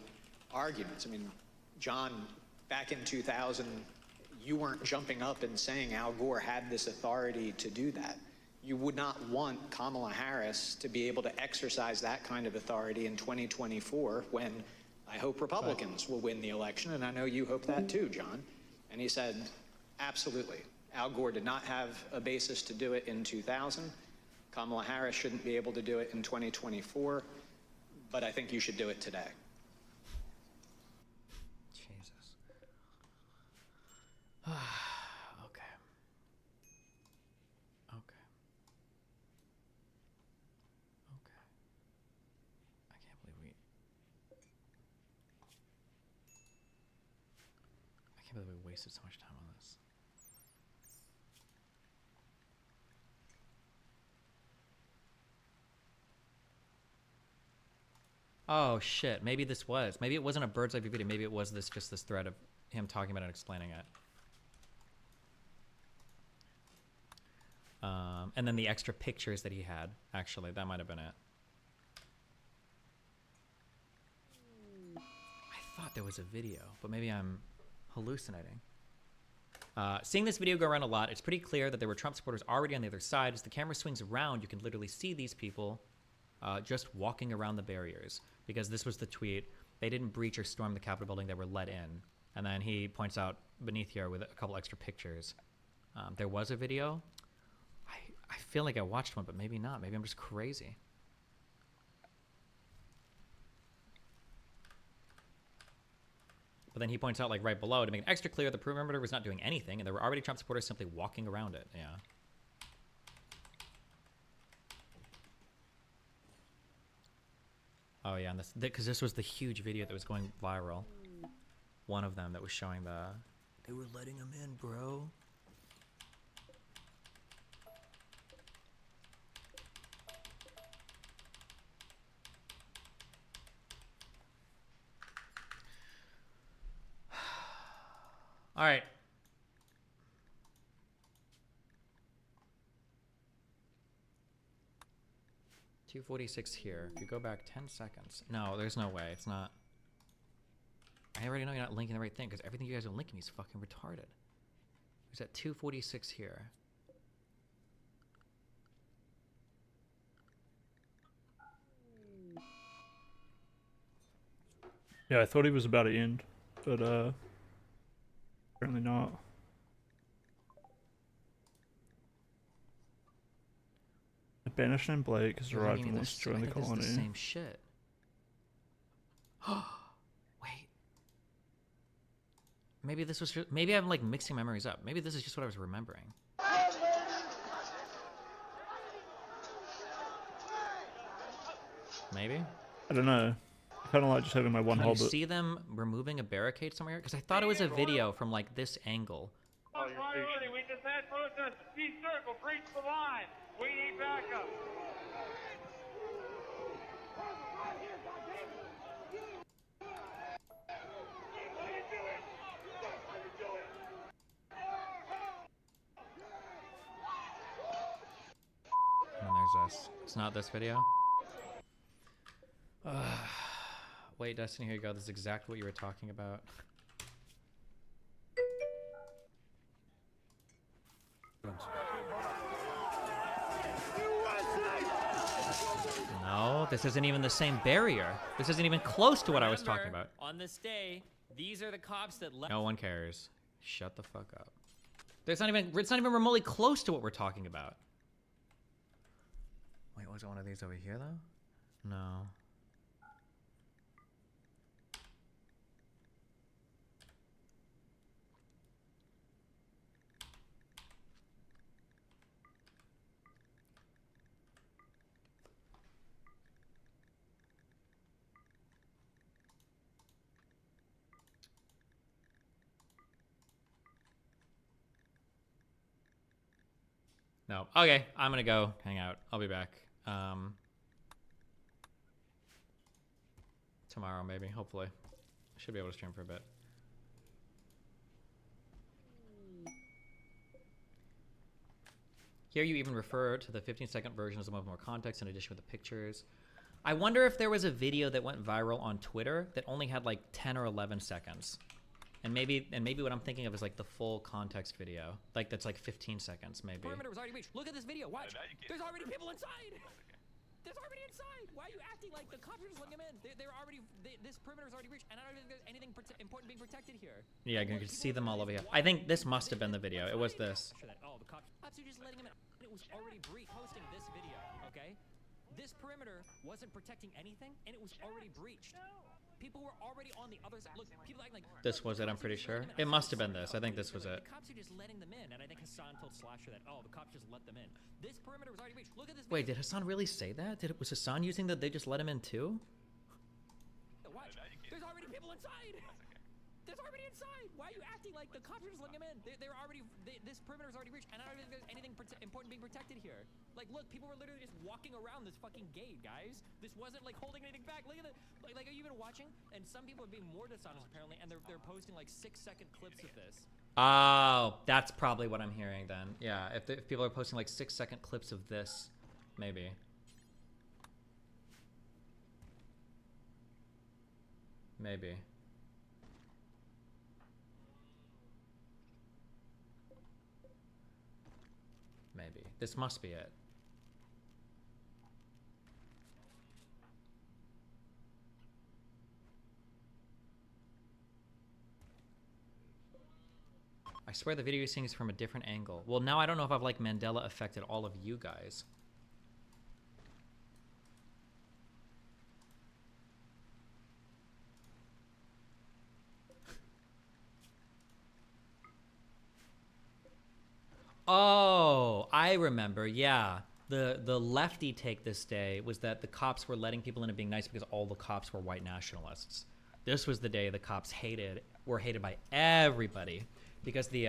arguments. I mean, John, back in 2000, you weren't jumping up and saying Al Gore had this authority to do that. You would not want Kamala Harris to be able to exercise that kind of authority in 2024 when I hope Republicans will win the election, and I know you hope that too, John. And he said, absolutely. Al Gore did not have a basis to do it in 2000. Kamala Harris shouldn't be able to do it in 2024, but I think you should do it today. Jesus. Okay. Okay. Okay. I can't believe we wasted so much time on this. Oh shit, maybe this was. Maybe it wasn't a bird's eye view video. Maybe it was just this thread of him talking about it and explaining it. And then the extra pictures that he had, actually, that might have been it. I thought there was a video, but maybe I'm hallucinating. Seeing this video go around a lot, it's pretty clear that there were Trump supporters already on the other side. As the camera swings around, you can literally see these people just walking around the barriers, because this was the tweet. They didn't breach or storm the Capitol building, they were let in. And then he points out beneath here with a couple extra pictures. There was a video. I feel like I watched one, but maybe not. Maybe I'm just crazy. But then he points out, like, right below, to make it extra clear, the perimeter was not doing anything, and there were already Trump supporters simply walking around it. Yeah. Oh, yeah, and because this was the huge video that was going viral. One of them that was showing the... They were letting him in, bro. All right. $246 here. If you go back 10 seconds. No, there's no way. It's not. I already know you're not linking the right thing, because everything you guys are linking is fucking retarded. It's at 246 here. Yeah, I thought he was about to end, but apparently not. A banished named Blake has arrived and wants to join the colony. This is the same shit. Wait. Maybe this was just, maybe I'm like mixing memories up. Maybe this is just what I was remembering. Maybe? I don't know. I kind of like just having my one Can hobbit. you see them removing a barricade somewhere? Because I thought it was a video from like this angle. Priority, we just had protesters. Peace circle, breach the line. We need backup. And then there's us. It's not this video. Wait, Destiny, here you go. This is exactly what you were talking about. No, this isn't even the same barrier. This isn't even close to what I was talking about. On this day, these are the cops that left. No one cares. Shut the fuck up. It's not even remotely close to what we're talking about. Wait, was it one of these over here though? No. No. Okay, I'm gonna go hang out. I'll be back. Tomorrow, maybe. Hopefully. Should be able to stream for a bit. Here you even refer to the 15-second version as the one with more context in addition with the pictures. I wonder if there was a video that went viral on Twitter that only had like 10 or 11 seconds. And maybe what I'm thinking of is like the full context video. Like that's like 15 seconds maybe. Perimeter was already reached. Look at this video. Watch. There's already people inside. There's already inside. Why are you acting like the cops are just letting them in? They're already. This perimeter is already reached, and I don't think there's anything important being protected here. Yeah, you can see them all over here. I think this must have been the video. It was this. Oh, the cops are just letting them in. It was already breached. Posting this video, okay? This perimeter wasn't protecting anything, and it was already breached. People were already on the other side. Look, people acting like This was it, I'm pretty sure. It must have been this. I think this was it. the cops are just letting them in, and I think Hassan told Slasher that, oh, the cops just let them in. This perimeter was already reached. Look at this. Wait, did Hassan really say that? Was Hassan using that they just let him in too? Watch. There's already people inside. There's already inside. Why are you acting like the cops are just letting them in? They're already. This perimeter is already reached, and I don't think there's anything important being protected here. Like, look, people were literally just walking around this fucking gate, guys. This wasn't like holding anything back. Look at it. Like, are you even watching? And some people are being more dishonest apparently, and they're posting like 6-second clips of this. Oh, that's probably what I'm hearing then. Yeah, if people are posting like 6-second clips of this, maybe. Maybe. Maybe. This must be it. I swear the video you're seeing is from a different angle. Well, now I don't know if I've like Mandela affected all of you guys. Oh, I remember. Yeah. The lefty take this day was that the cops were letting people in and being nice because all the cops were white nationalists. This was the day the cops were hated by everybody because the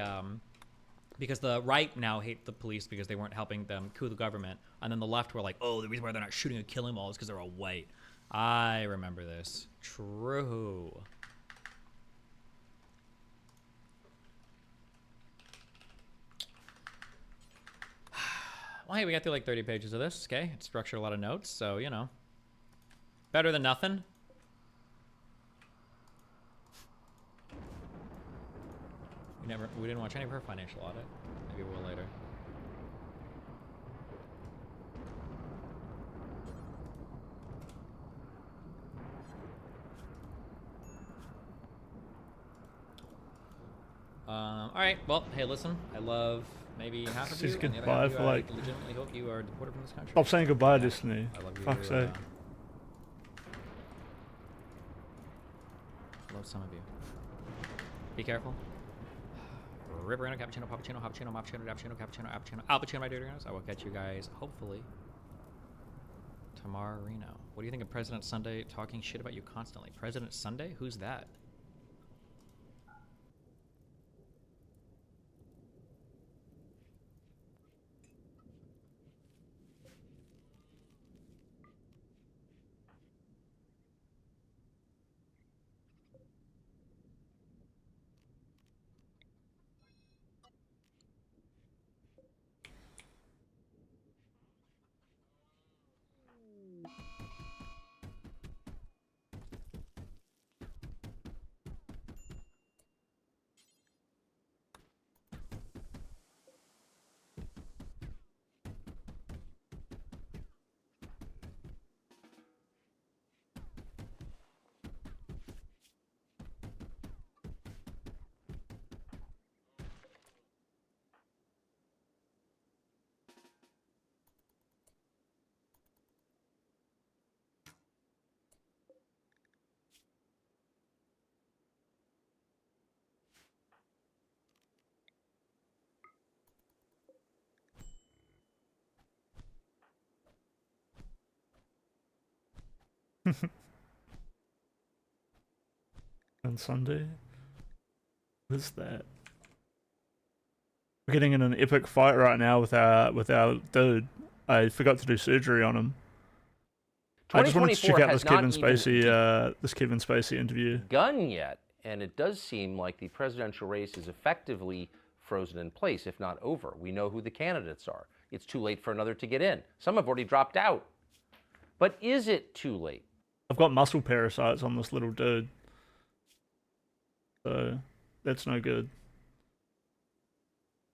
right now hate the police because they weren't helping them coup the government, and then the left were like, oh, the reason why they're not shooting and killing them all is because they're all white. I remember this. True. Well, hey, we got through like 30 pages of this, okay? It structured a lot of notes, so, you know. Better than nothing. We didn't watch any of her financial audit. Maybe we'll later. All right. Well, hey, listen. I love maybe half of you. She's and the other goodbye half of for you, I like. legitimately hope you are deported from this country. Stop saying goodbye, Disney. I love you. Fuck's sake. Love some of you. Be careful. Ripperino, cappuccino, pappuccino, hoppuccino, moppuccino, cappuccino, cappuccino, appuccino, alpuccino, my dear guys. I will catch you guys, hopefully, tomorrow. What do you think of President Sunday talking shit about you constantly? President Sunday? Who's that? On Sunday? What is that? We're getting in an epic fight right now with our dude. I forgot to do surgery on him. I just wanted to check out this Kevin Spacey interview. Gun yet, and it does seem like the presidential race is effectively frozen in place, if not over. We know who the candidates are. it's too late for another to get in. Some have already dropped out. But is it too late? I've got muscle parasites on this little dude. So that's no good.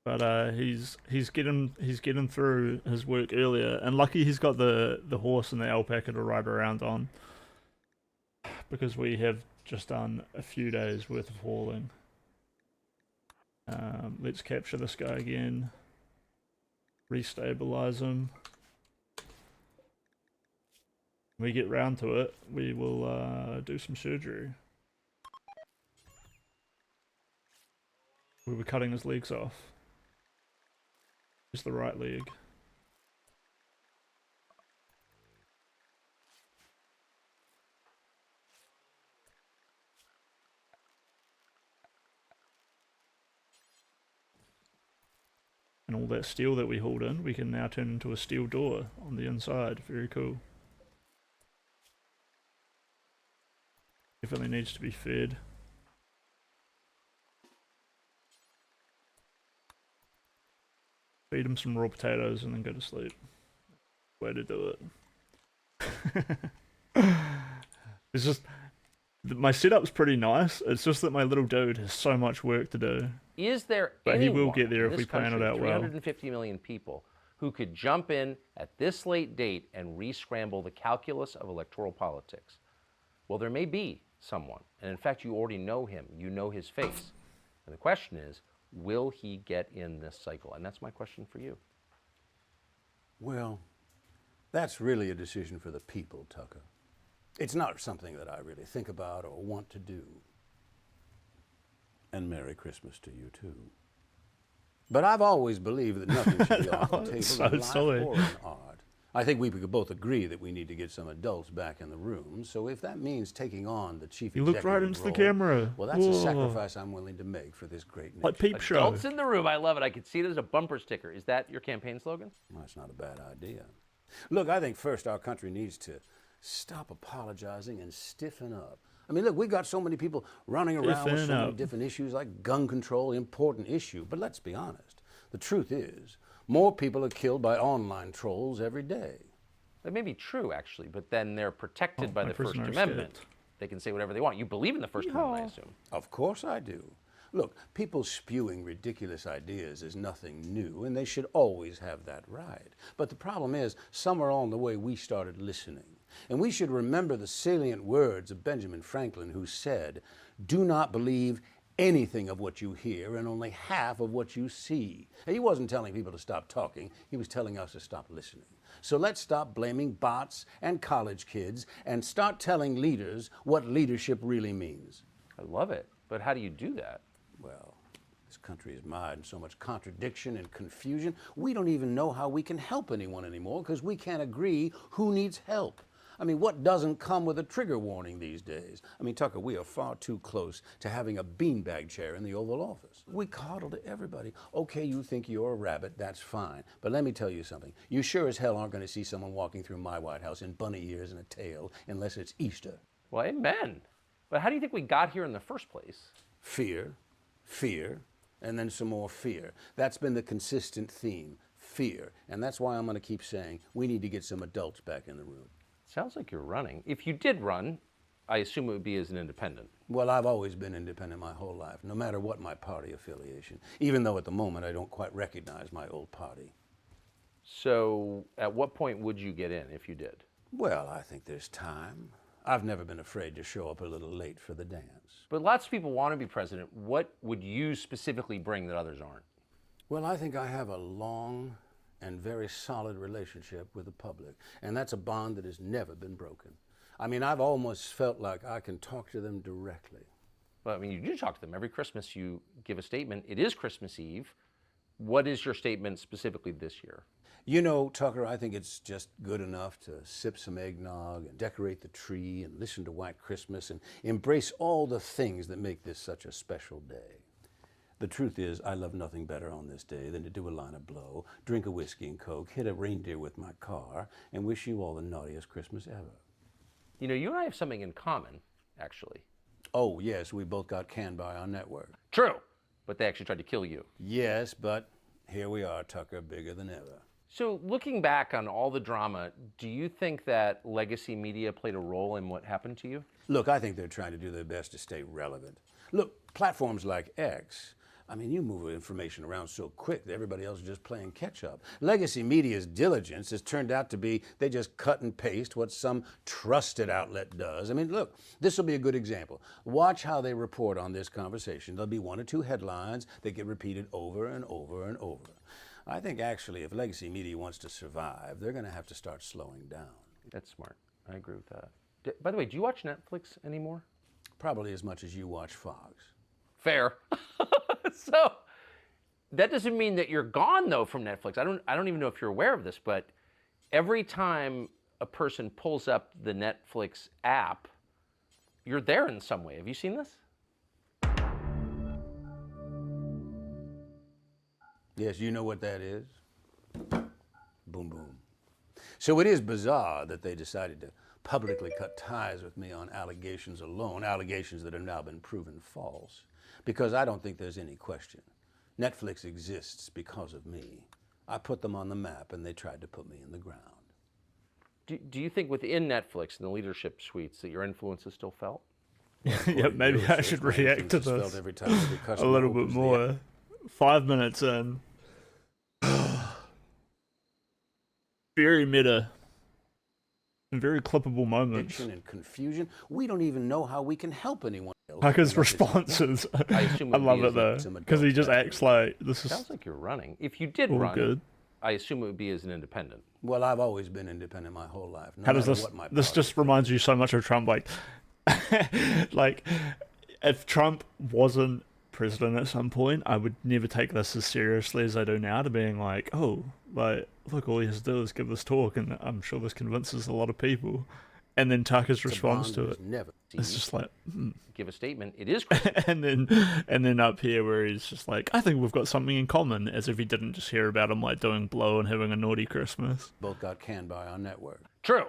But he's getting through his work earlier, and lucky he's got the horse and the alpaca to ride around on, because we have just done a few days worth of hauling. Let's capture this guy again. Restabilize him. When we get round to it, we will do some surgery. We were cutting his legs off. Just the right leg. And all that steel that we hauled in, we can now turn into a steel door on the inside. Very cool. Definitely needs to be fed. Feed him some raw potatoes and then go to sleep. Way to do it. It's just, my setup's pretty nice. It's just that my little dude has so much work to do. Is there But he will anyone get there in if this we plan it country, out well. 350 million people who could jump in at this late date and re-scramble the calculus of electoral politics? Well, there may be someone, and in fact, you already know him. You know his face. And the question is, will he get in this cycle? And that's my question for you. Well, that's really a decision for the people, Tucker. It's not something that I really think about or want to do. And Merry Christmas to you, too. But I've always believed that nothing should be off the table so in life silly. or in art. I think we could both agree that we need to get some adults back in the room. So if that means taking on the chief You looked right executive into the role, camera. well, that's a Whoa. sacrifice I'm willing to make for this great nation. Like Peep Show. Adults in the room, I love it. I could see it as a bumper sticker. Is that your campaign slogan? Well, that's not a bad idea. Look, I think first our country needs to stop apologizing and stiffen up. I mean, look, we've got so many people running around with so many different issues like gun control, important issue. But let's be honest. The truth is, more people are killed by online trolls every day. That may be true, actually, but then they're protected by my the First prisoner Amendment. escaped. They can say whatever they want. You believe in the First Amendment, I assume. Of course I do. Look, people spewing ridiculous ideas is nothing new, and they should always have that right. But the problem is, somewhere along the way, we started listening. And we should remember the salient words of Benjamin Franklin, who said, "Do not believe anything of what you hear and only half of what you see." And he wasn't telling people to stop talking. He was telling us to stop listening. So let's stop blaming bots and college kids and start telling leaders what leadership really means. I love it. But how do you do that? Well, this country is mired in so much contradiction and confusion. We don't even know how we can help anyone anymore because we can't agree who needs help. I mean, what doesn't come with a trigger warning these days? I mean, Tucker, we are far too close to having a beanbag chair in the Oval Office. We coddle to everybody. Okay, you think you're a rabbit, that's fine. But let me tell you something. You sure as hell aren't going to see someone walking through my White House in bunny ears and a tail unless it's Easter. Well, amen. But how do you think we got here in the first place? Fear, fear, and then some more fear. That's been the consistent theme, fear. And that's why I'm going to keep saying we need to get some adults back in the room. Sounds like you're running. If you did run, I assume it would be as an independent. Well, I've always been independent my whole life, no matter what my party affiliation, even though at the moment I don't quite recognize my old party. So at what point would you get in if you did? Well, I think there's time. I've never been afraid to show up a little late for the dance. But lots of people want to be president. What would you specifically bring that others aren't? Well, I think I have a long and very solid relationship with the public, and that's a bond that has never been broken. I mean, I've almost felt like I can talk to them directly. Well, I mean, you do talk to them. Every Christmas you give a statement. It is Christmas Eve. What is your statement specifically this year? You know, Tucker, I think it's just good enough to sip some eggnog and decorate the tree and listen to White Christmas and embrace all the things that make this such a special day. The truth is, I love nothing better on this day than to do a line of blow, drink a whiskey and Coke, hit a reindeer with my car, and wish you all the naughtiest Christmas ever. You know, you and I have something in common, actually. Oh, yes, we both got canned by our network. True, but they actually tried to kill you. Yes, but here we are, Tucker, bigger than ever. So looking back on all the drama, do you think that legacy media played a role in what happened to you? Look, I think they're trying to do their best to stay relevant. Look, platforms like X, I mean, you move information around so quick that everybody else is just playing catch up. Legacy media's diligence has turned out to be they just cut and paste what some trusted outlet does. I mean, look, this will be a good example. Watch how they report on this conversation. There'll be 1 or 2 headlines that get repeated over and over and over. I think actually if legacy media wants to survive, they're going to have to start slowing down. That's smart. I agree with that. By the way, do you watch Netflix anymore? Probably as much as you watch Fox. Fair. So that doesn't mean that you're gone though from Netflix. I don't even know if you're aware of this, but every time a person pulls up the Netflix app, you're there in some way. Have you seen this? Yes, you know what that is? Boom, boom. So it is bizarre that they decided to publicly cut ties with me on allegations alone, allegations that have now been proven false, because I don't think there's any question. Netflix exists because of me. I put them on the map and they tried to put me in the ground. Do you think within Netflix and the leadership suites that your influence is still felt? Yeah, maybe I should react to this a little bit more. 5 minutes in. Very meta. And very clippable moments. And confusion. We don't even know how we can help anyone else. Like his responses. I love it though. Because he just acts like this is. Sounds like you're running. If you did all run, good. I assume it would be as an independent. Well, I've always been independent my whole life. No How does matter this? what my This just reminds you so much of Trump. Like, like, if Trump wasn't president at some point, I would never take this as seriously as I do now. To being like, oh, like, look, all he has to do is give this talk, and I'm sure this convinces a lot of people. And then Tucker's response to it, it's just like, give a statement. It is, and then up here where he's just like, I think we've got something in common, as if he didn't just hear about him like doing blow and having a naughty Christmas. Both got canned by our network. True,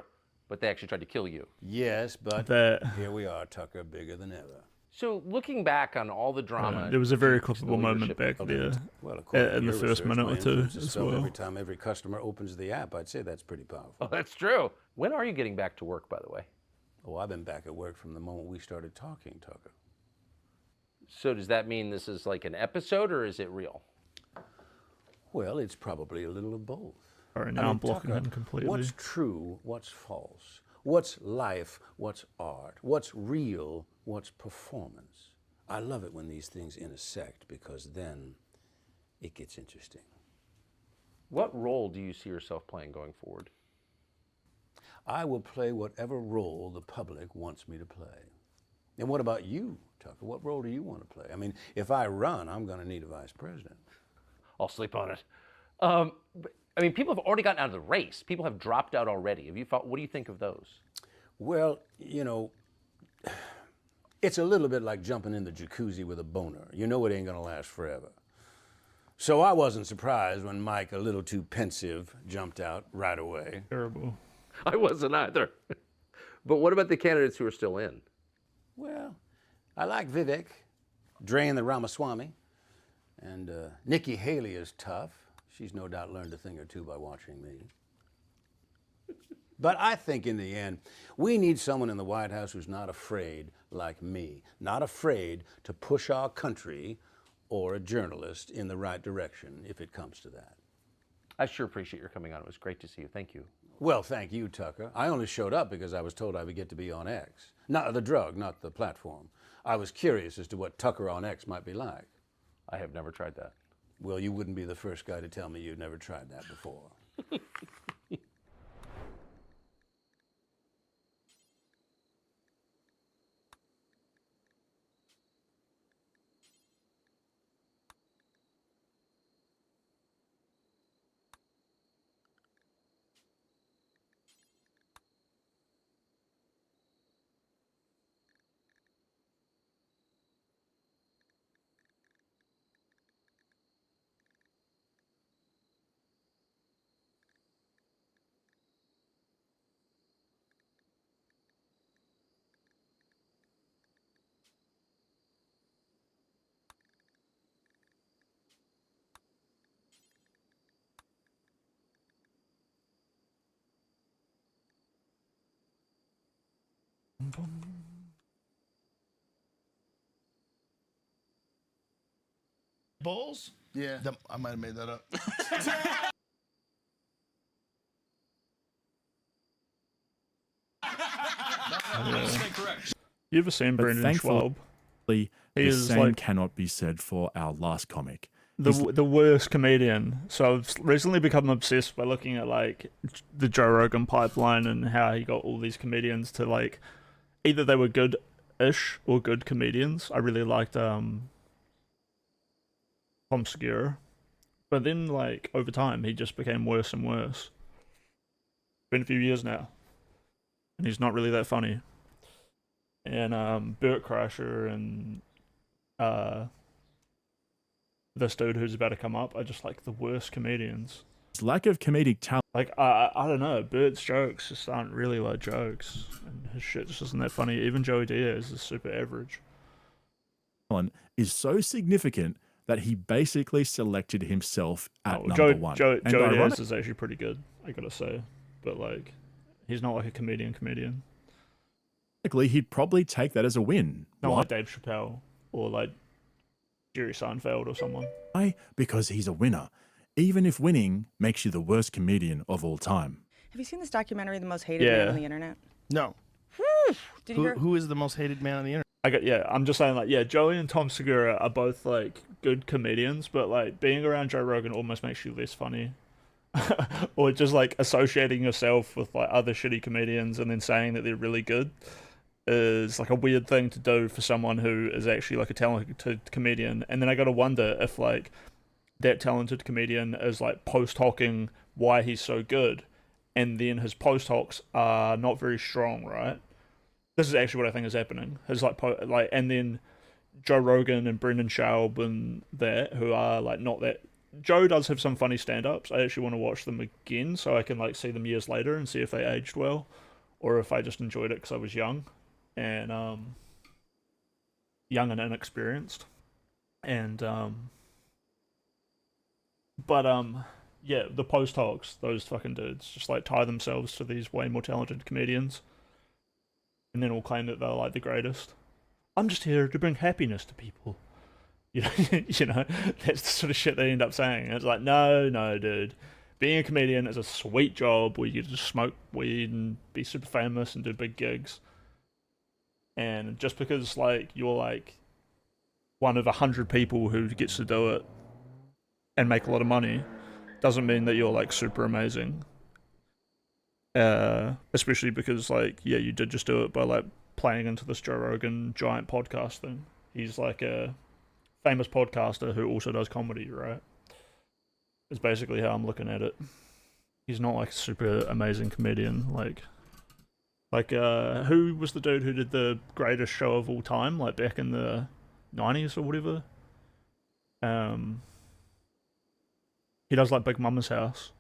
but they actually tried to kill you. Yes, but here we are, Tucker, bigger than ever. So looking back on all the drama, there was a very clippable moment back there in the first minute or two as well. Every time every customer opens the app, I'd say that's pretty powerful. Oh, that's true. When are you getting back to work, by the way? Oh, I've been back at work from the moment we started talking, Tucker. So does that mean this is like an episode, or is it real? Well, it's probably a little of both. All right, now I'm blocking him completely. What's true, what's false? What's life, what's art? What's real, what's performance? I love it when these things intersect, because then it gets interesting. What role do you see yourself playing going forward? I will play whatever role the public wants me to play. And what about you, Tucker? What role do you want to play? I mean, if I run, I'm going to need a vice president. I'll sleep on it. I mean, people have already gotten out of the race. People have dropped out already. Have you thought? What do you think of those? Well, you know, it's a little bit like jumping in the jacuzzi with a boner. You know it ain't gonna last forever. So I wasn't surprised when Mike, a little too pensive, jumped out right away. Terrible. I wasn't either. But what about the candidates who are still in? Well, I like Vivek, Drain the Ramaswamy, and Nikki Haley is tough. She's no doubt learned a thing or two by watching me. But I think in the end, we need someone in the White House who's not afraid, like me, not afraid to push our country or a journalist in the right direction if it comes to that. I sure appreciate your coming on. It was great to see you. Thank you. Well, thank you, Tucker. I only showed up because I was told I would get to be on X. Not the drug, not the platform. I was curious as to what Tucker on X might be like. I have never tried that. Well, you wouldn't be the first guy to tell me you'd never tried that before. Balls? Yeah. I might have made that up. You ever seen But Brendan Schwab? thankfully, He the is same like cannot be said for our last comic. the worst comedian. So I've recently become obsessed by looking at like the Joe Rogan pipeline and how he got all these comedians to like either they were good-ish or good comedians. I really liked Tom Segura, but then like over time he just became worse and worse. Been a few years now, and he's not really that funny. And Burt Kreischer and this dude who's about to come up are just like the worst comedians. His lack of comedic talent. Like I don't know, Burt's jokes just aren't really like jokes, and his shit just isn't that funny. Even Joey Diaz is super average. Is so significant that he basically selected himself at number Joey one. Joey And Diaz is actually pretty good, I gotta say, but like he's not like a comedian. Ironically, he'd probably take that as a win. Not Why? like Dave Chappelle or like Jerry Seinfeld or someone. Why? Because he's a winner. Even if winning makes you the worst comedian of all time. Have you seen this documentary, The Most Hated Man on the Internet? No. Did you hear? Who is the most hated man on the internet? I'm just saying like Joey and Tom Segura are both like good comedians, but like being around Joe Rogan almost makes you less funny. Or just like associating yourself with like other shitty comedians and then saying that they're really good is like a weird thing to do for someone who is actually like a talented comedian. And then I gotta wonder if like that talented comedian is like post-hocking why he's so good, and then his post-hocs are not very strong, right? This is actually what I think is happening. His and then Joe Rogan and Brendan Schaub and that, who are like not that. Joe does have some funny stand-ups. I actually want to watch them again so I can like see them years later and see if they aged well, or if I just enjoyed it because I was young and inexperienced. And yeah, the post hocs, those fucking dudes just like tie themselves to these way more talented comedians, and then will claim that they're like the greatest. I'm just here to bring happiness to people. You know, that's the sort of shit they end up saying. And it's like, no, dude. Being a comedian is a sweet job where you just smoke weed and be super famous and do big gigs. And just because like you're like one of 100 people who gets to do it and make a lot of money doesn't mean that you're like super amazing. Especially because like, yeah, you did just do it by like playing into this Joe Rogan giant podcast thing. He's like a famous podcaster who also does comedy, right? Is basically how I'm looking at it. He's not like a super amazing comedian. Like who was the dude who did the greatest show of all time, like back in the 90s or whatever? He does like Big Mama's House.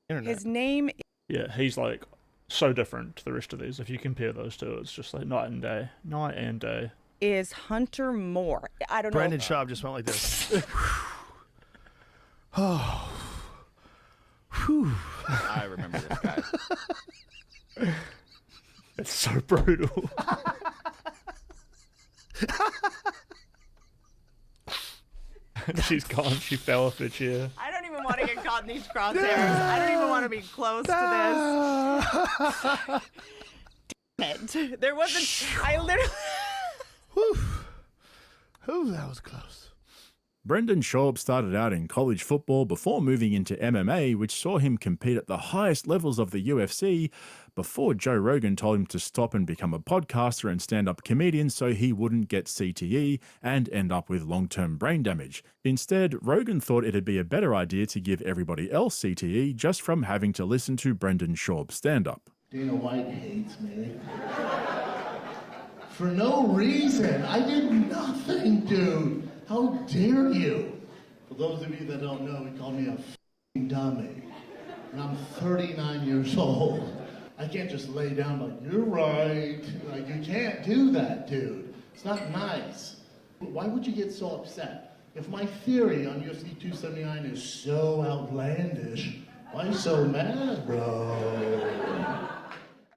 His name. Yeah, he's like so different to the rest of these. If you compare those two, it's just like night and day. Is Hunter Moore. I don't Brendan know. Schaub just went like this. Oh. Whew. I remember this guy. It's so brutal. She's gone. She fell off her chair. I don't even want to get caught in these crosshairs. I don't even want to be close to this. Damn it. There wasn't. I literally. Whew, that was close. Brendan Schaub started out in college football before moving into MMA, which saw him compete at the highest levels of the UFC, before Joe Rogan told him to stop and become a podcaster and stand-up comedian so he wouldn't get CTE and end up with long-term brain damage. Instead, Rogan thought it'd be a better idea to give everybody else CTE just from having to listen to Brendan Schaub stand-up. Dana White hates me. For no reason. I did nothing, dude. How dare you? For those of you that don't know, he called me a f***ing dummy. And I'm 39 years old. I can't just lay down like, you're right. Like, you can't do that, dude. It's not nice. Why would you get so upset? If my theory on UFC 279 is so outlandish, why so mad, bro?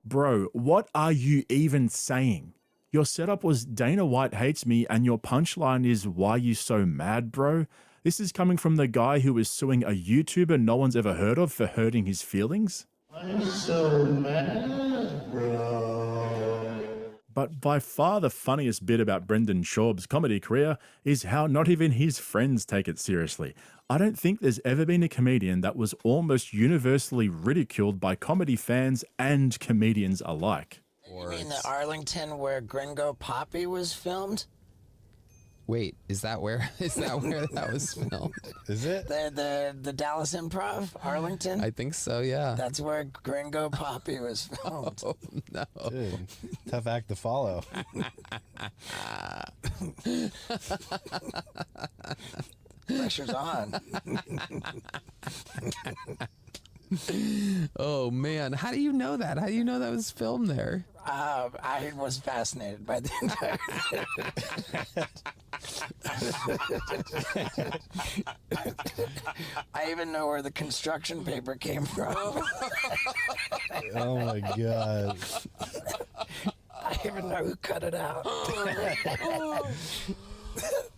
Bro, what are you even saying? Your setup was Dana White hates me and your punchline is why you so mad, bro? This is coming from the guy who is suing a YouTuber no one's ever heard of for hurting his feelings? I'm so mad, bro. But by far the funniest bit about Brendan Schaub's comedy career is how not even his friends take it seriously. I don't think there's ever been a comedian that was almost universally ridiculed by comedy fans and comedians alike. You mean the Arlington where Gringo Poppy was filmed? Wait, is that where that was filmed? Is it? The Dallas Improv, Arlington? I think so, yeah. That's where Gringo Poppy was filmed. Oh, no. Dude, tough act to follow. Pressure's on. Oh, man. How do you know that? How do you know that was filmed there? I was fascinated by the entire I even know where the construction paper came from. Oh my god. I even know who cut it out.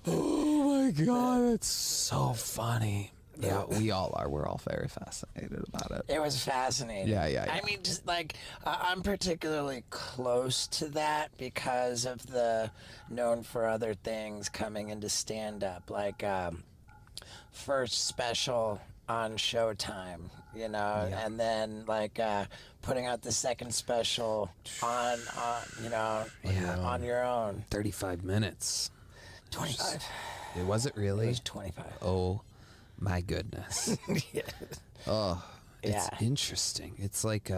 Oh my god, that's so funny. Yeah, we all are. We're all very fascinated about it. It was fascinating. Yeah. I mean, just like, I'm particularly close to that because of the known for other things coming into stand-up, like first special on Showtime, you know, and then like putting out the second special on on your own. 35 minutes. 25. Was it really? It was 25. Oh my goodness. Yeah. Oh, it's Yeah. interesting. It's like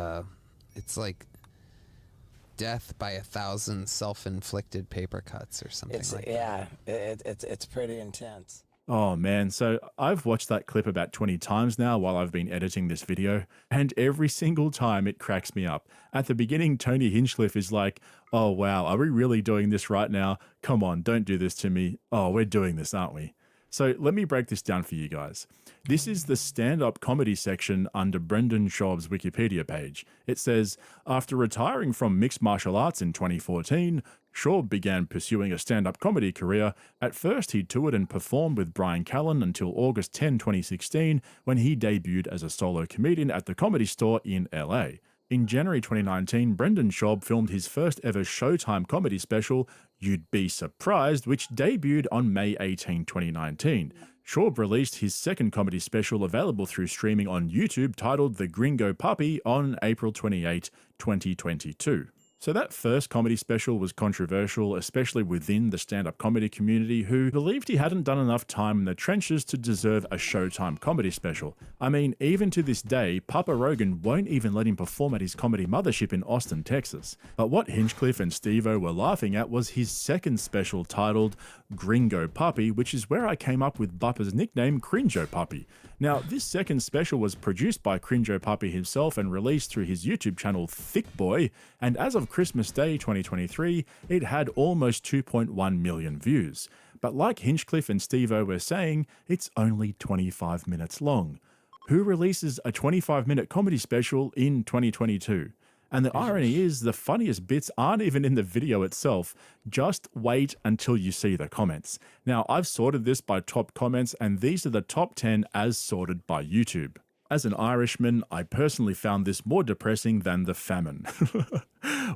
death by 1,000 self-inflicted paper cuts or something It's like that. It's pretty intense. Oh man, so I've watched that clip about 20 times now while I've been editing this video, and every single time it cracks me up. At the beginning, Tony Hinchcliffe is like, oh wow, are we really doing this right now? Come on, don't do this to me. Oh, we're doing this, aren't we? So let me break this down for you guys. This is the stand-up comedy section under Brendan Schaub's Wikipedia page. It says, after retiring from mixed martial arts in 2014, Schaub began pursuing a stand-up comedy career. At first, he toured and performed with Brian Callen until August 10, 2016, when he debuted as a solo comedian at the Comedy Store in LA. In January 2019, Brendan Schaub filmed his first ever Showtime comedy special, You'd Be Surprised, which debuted on May 18, 2019. Schaub released his second comedy special available through streaming on YouTube titled The Gringo Puppy on April 28, 2022. So that first comedy special was controversial, especially within the stand-up comedy community, who believed he hadn't done enough time in the trenches to deserve a Showtime comedy special. I mean, even to this day, Papa Rogan won't even let him perform at his comedy mothership in Austin, Texas. But what Hinchcliffe and Steve-O were laughing at was his second special titled Gringo Puppy, which is where I came up with Buppa's nickname Cringo Puppy. Now, this second special was produced by Cringo Puppy himself and released through his YouTube channel Thick Boy, and as of Christmas Day 2023, it had almost 2.1 million views. But like Hinchcliffe and Steve-O were saying, it's only 25 minutes long. Who releases a 25-minute comedy special in 2022? And the irony is, the funniest bits aren't even in the video itself. Just wait until you see the comments. Now, I've sorted this by top comments, and these are the top 10 as sorted by YouTube. As an Irishman, I personally found this more depressing than the famine.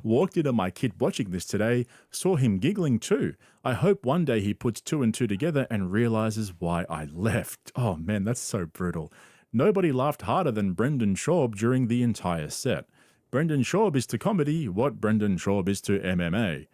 Walked into my kid watching this today, saw him giggling too. I hope one day he puts two and two together and realizes why I left. Oh man, that's so brutal. Nobody laughed harder than Brendan Schaub during the entire set. Brendan Schaub is to comedy what Brendan Schaub is to MMA.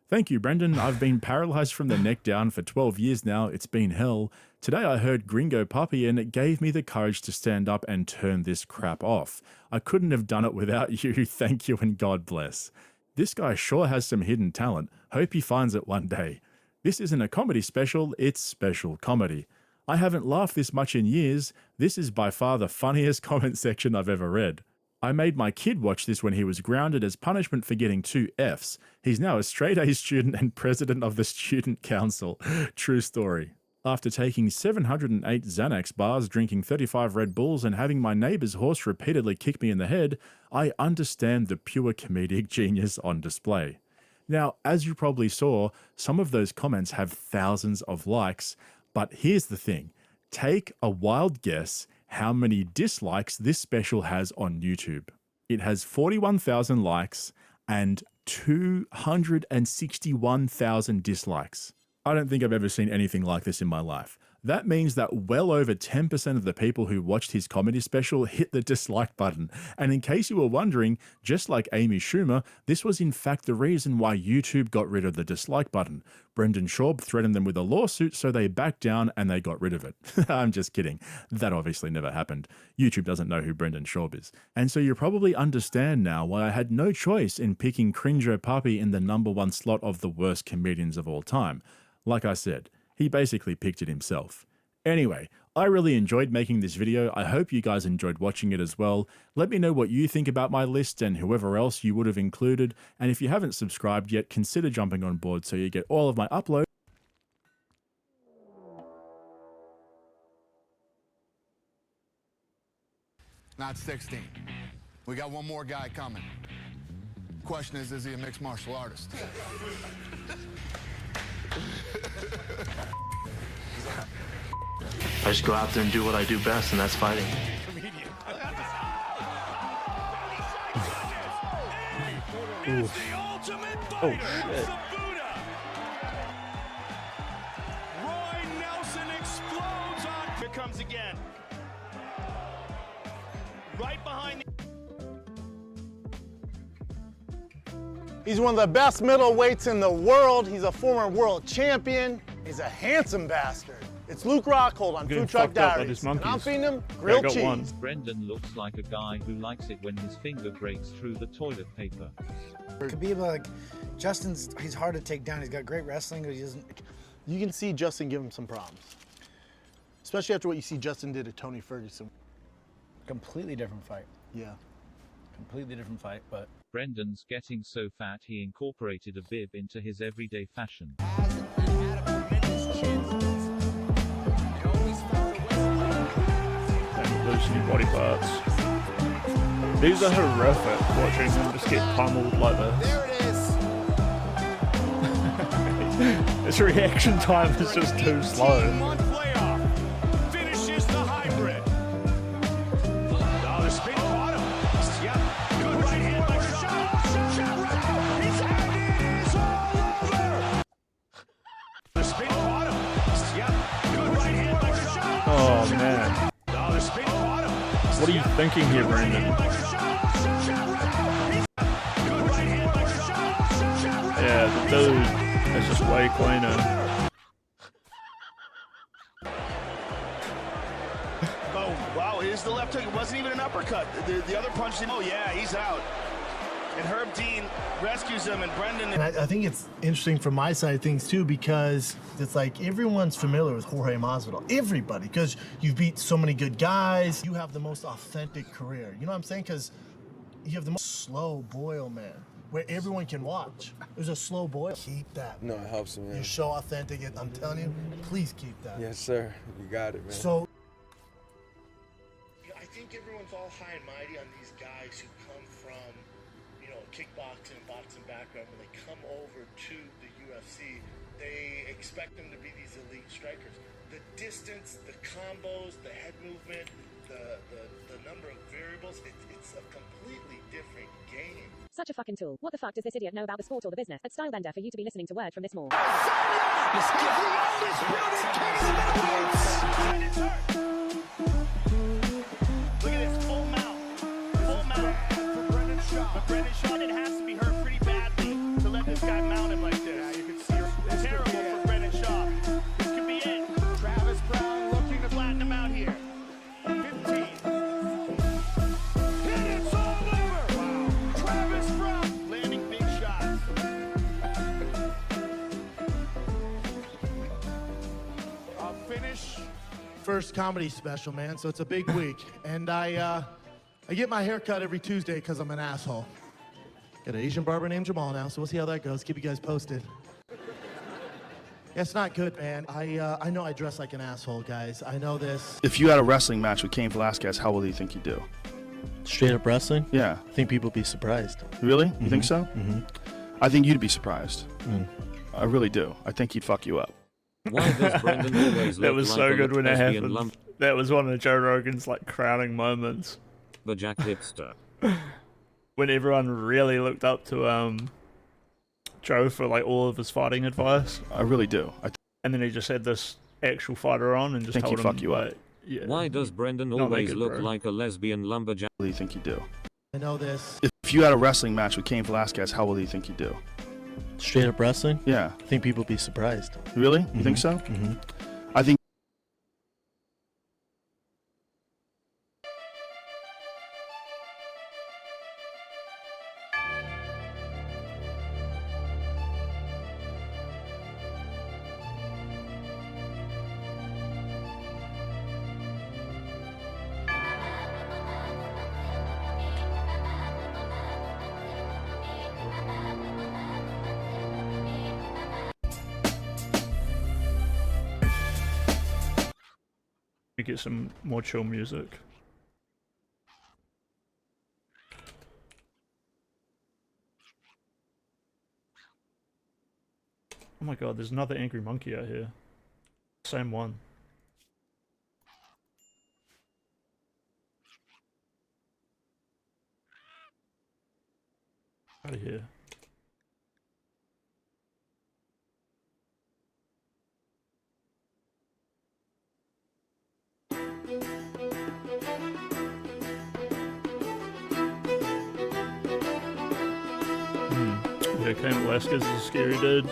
Thank you, Brendan. I've been paralyzed from the neck down for 12 years now. It's been hell. Today I heard Gringo Puppy and it gave me the courage to stand up and turn this crap off. I couldn't have done it without you. Thank you and God bless. This guy sure has some hidden talent. Hope he finds it one day. This isn't a comedy special, it's special comedy. I haven't laughed this much in years. This is by far the funniest comment section I've ever read. I made my kid watch this when he was grounded as punishment for getting 2 Fs. He's now a straight A student and president of the student council. True story. After taking 708 Xanax bars, drinking 35 Red Bulls, and having my neighbor's horse repeatedly kick me in the head, I understand the pure comedic genius on display. Now, as you probably saw, some of those comments have thousands of likes, but here's the thing. Take a wild guess how many dislikes this special has on YouTube. It has 41,000 likes and 261,000 dislikes. I don't think I've ever seen anything like this in my life. That means that well over 10% of the people who watched his comedy special hit the dislike button. And in case you were wondering, just like Amy Schumer, this was in fact the reason why YouTube got rid of the dislike button. Brendan Schaub threatened them with a lawsuit, so they backed down and they got rid of it. I'm just kidding. That obviously never happened. YouTube doesn't know who Brendan Schaub is. And so you probably understand now why I had no choice in picking Cringer Puppy in the #1 slot of the worst comedians of all time. Like I said, he basically picked it himself. Anyway, I really enjoyed making this video. I hope you guys enjoyed watching it as well. Let me know what you think about my list and whoever else you would have included. And if you haven't subscribed yet, consider jumping on board so you get all of my uploads. Not 16. We got one more guy coming. Question is he a mixed martial artist? I just go out there and do what I do best, and that's fighting. Oh, shit. Roy Nelson explodes on. Here comes again. Right behind. He's one of the best middleweights in the world. He's a former world champion. He's a handsome bastard. It's Luke Rockhold on Food Truck Diaries. And I'm feeding him grilled cheese. Brendan looks like a guy who likes it when his finger breaks through the toilet paper. Khabib, like, he's hard to take down. He's got great wrestling, but he doesn't. You can see Justin give him some problems. Especially after what you see Justin did to Tony Ferguson. Completely different fight. Yeah. Completely different fight, but. Brendan's getting so fat he incorporated a bib into his everyday fashion. And losing your body parts. These are horrific, watching him just get pummeled like this. There it is. His reaction time is just too slow. Playoff finishes the hybrid. Oh, the spin bottom. Yep. Good right hand by Shot. His hand is all over. The spin bottom. Yep. Good right hand by Shot. Oh, man. Oh, the spin bottom. What are you thinking here, Brendan? Yeah, the dude is just way cleaner. Oh, wow, it is the left hook. It wasn't even an uppercut. The other punch, oh, yeah, he's out. And Herb Dean rescues him, and Brendan... And I think it's interesting from my side of things, too, because it's like everyone's familiar with Jorge Masvidal. Everybody, because you've beat so many good guys. You have the most authentic career. You know what I'm saying? Because you have the most slow boil, man, where everyone can watch. There's a slow boil. Keep that. No, it helps me, man. You're so authentic. I'm telling you, please keep that. Yes, sir. You got it, man. So... I think everyone's all high and mighty on these guys who come from, you know, kickboxing and boxing background. When they come over to the UFC, they expect them to be these elite strikers. The distance, the combos, the head movement, the number of variables, it's a completely different game. Such a fucking tool. What the fuck does this idiot know about the sport or the business? At Stylebender for you to be listening to word from this mall. Look at this, full mount. Full mount for Brendan Schaub. But Brendan Schaub, it has to be hurt pretty badly to let this guy mount him like this. Yeah, you can see it's terrible for Brendan Schaub. This could be it. Travis Brown looking to flatten him out here. 15. And it's all over. Wow. Travis Brown landing big shots. Finish. First comedy special, man, so it's a big week. And I get my hair cut every Tuesday because I'm an asshole. Got an Asian barber named Jamal now, so we'll see how that goes. Keep you guys posted. It's not good, man. I know I dress like an asshole, guys. I know this. If you had a wrestling match with Cain Velasquez, how well do you think you'd do? Straight up wrestling? Yeah. I think people would be surprised. Really? You think so? Mm-hmm. I think you'd be surprised. I really do. I think he'd fuck you up. Why does Brendan always That look was like so a good when it lesbian happened. lump? That was one of Joe Rogan's like crowning moments. The Jack Hipster. When everyone really looked up to Joe for like all of his fighting advice. I really do. And then he just had this actual fighter on and just Think told he'd him fuck you up. like, yeah. Why does Brendan Not always naked, look bro. like a lesbian lumberjack? What do you think you'd do? I know this. If you had a wrestling match with Cain Velasquez, how well do you think you'd do? Straight up wrestling? Yeah. I think people would be surprised. Really? You think so? Mm-hmm. I think. We get some more chill music. Oh my god, there's another angry monkey out here. Same one. Out of here. Yeah, Cain Velasquez is a scary dude.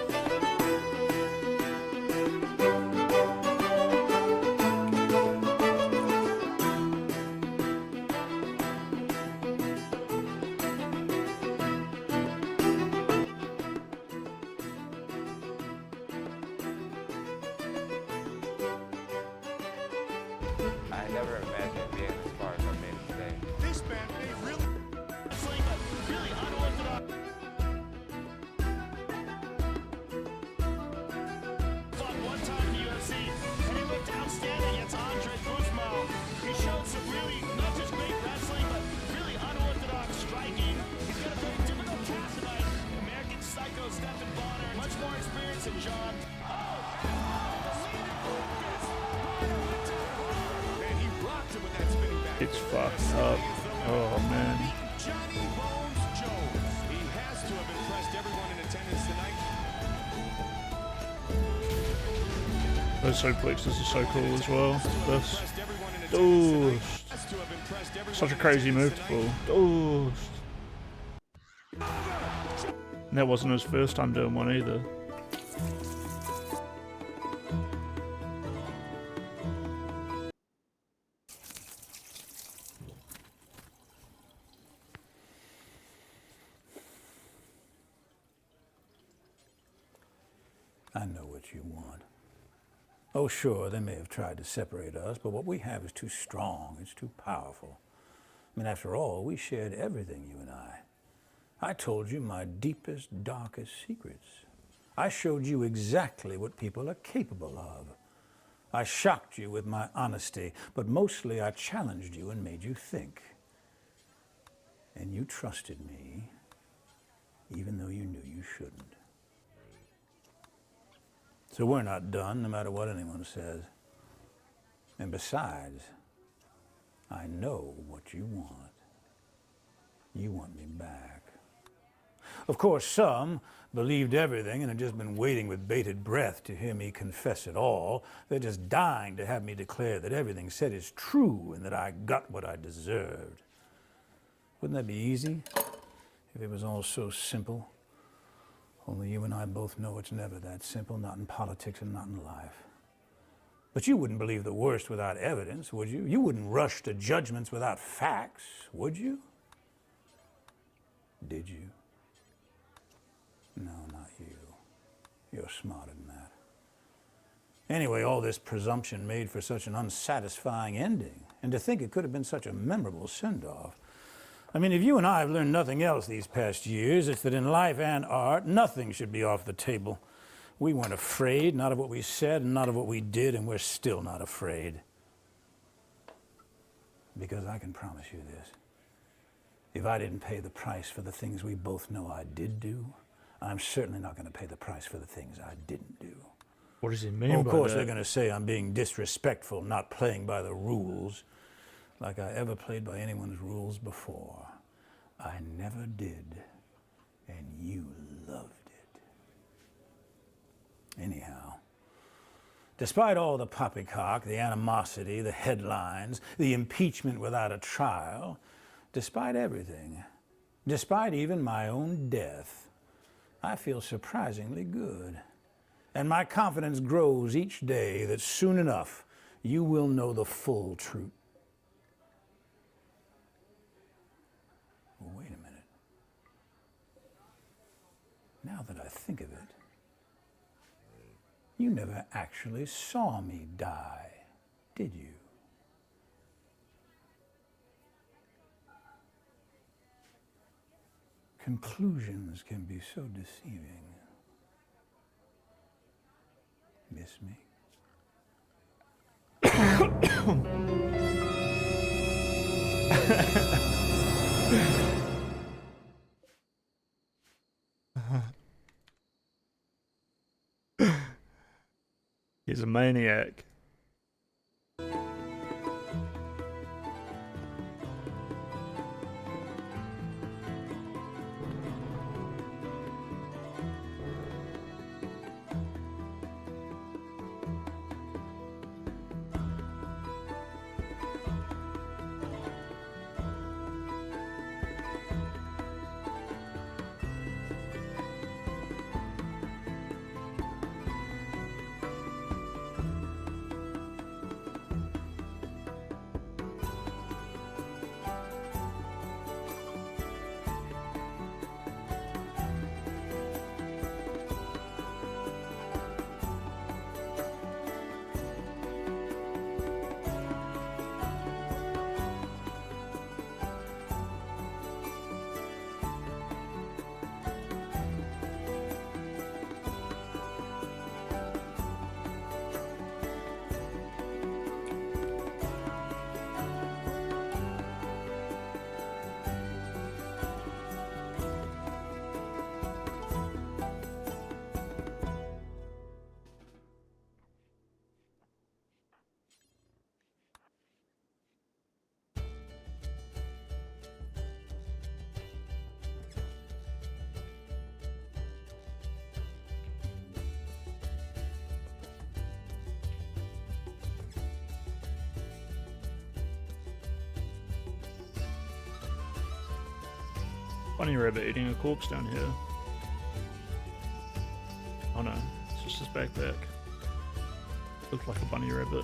I never imagined being as far as I made it today. This man may really wrestling, but really unorthodox. Fought one time in the UFC, and he looked outstanding against Andre Bushmile. He showed some really, not just great wrestling, but really unorthodox striking. He's got a very difficult task tonight. American Psycho Stephen Bonner, much more experience than John. It's fucked up. Oh man. Johnny Bones Jones. He has to have impressed everyone in attendance tonight. Those suplexes are so cool as well. This. Ooh. Such a crazy move to pull. Ooh. And that wasn't his first time doing one either. I know what you want. Oh, sure, they may have tried to separate us, but what we have is too strong. It's too powerful. I mean, after all, we shared everything, you and I. I told you my deepest, darkest secrets. I showed you exactly what people are capable of. I shocked you with my honesty, but mostly I challenged you and made you think. And you trusted me, even though you knew you shouldn't. So we're not done, no matter what anyone says. And besides, I know what you want. You want me back. Of course, some believed everything and have just been waiting with bated breath to hear me confess it all. They're just dying to have me declare that everything said is true and that I got what I deserved. Wouldn't that be easy if it was all so simple? Only you and I both know it's never that simple, not in politics and not in life. But you wouldn't believe the worst without evidence, would you? You wouldn't rush to judgments without facts, would you? Did you? No, not you. You're smarter than that. Anyway, all this presumption made for such an unsatisfying ending, and to think it could have been such a memorable send-off. I mean, if you and I have learned nothing else these past years, it's that in life and art, nothing should be off the table. We weren't afraid, not of what we said, and not of what we did, and we're still not afraid. Because I can promise you this. If I didn't pay the price for the things we both know I did do, I'm certainly not going to pay the price for the things I didn't do. What does he mean Well, by of course, that? they're going to say I'm being disrespectful, not playing by the rules, like I ever played by anyone's rules before. I never did, and you loved it. Anyhow, despite all the poppycock, the animosity, the headlines, the impeachment without a trial, despite everything, despite even my own death, I feel surprisingly good. And my confidence grows each day that soon enough you will know the full truth. Well, wait a minute. Now that I think of it, you never actually saw me die, did you? Conclusions can be so deceiving. Miss me? He's a maniac. Bunny rabbit eating a corpse down here. Oh no, it's just his backpack. Looks like a bunny rabbit.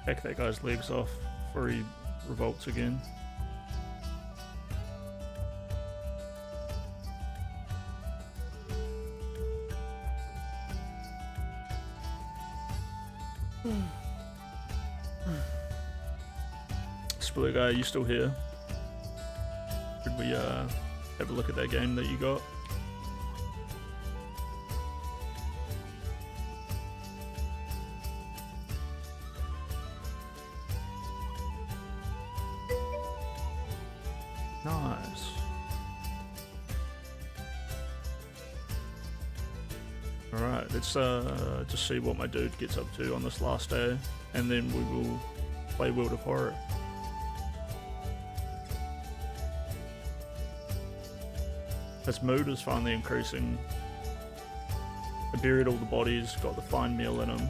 Hack that guy's legs off before he revolts again. Spiller guy, are you still here? Should we have a look at that game that you got? Nice. Alright, let's just see what my dude gets up to on this last day, and then we will play World of Horror. His mood is finally increasing. I buried all the bodies, got the fine meal in him,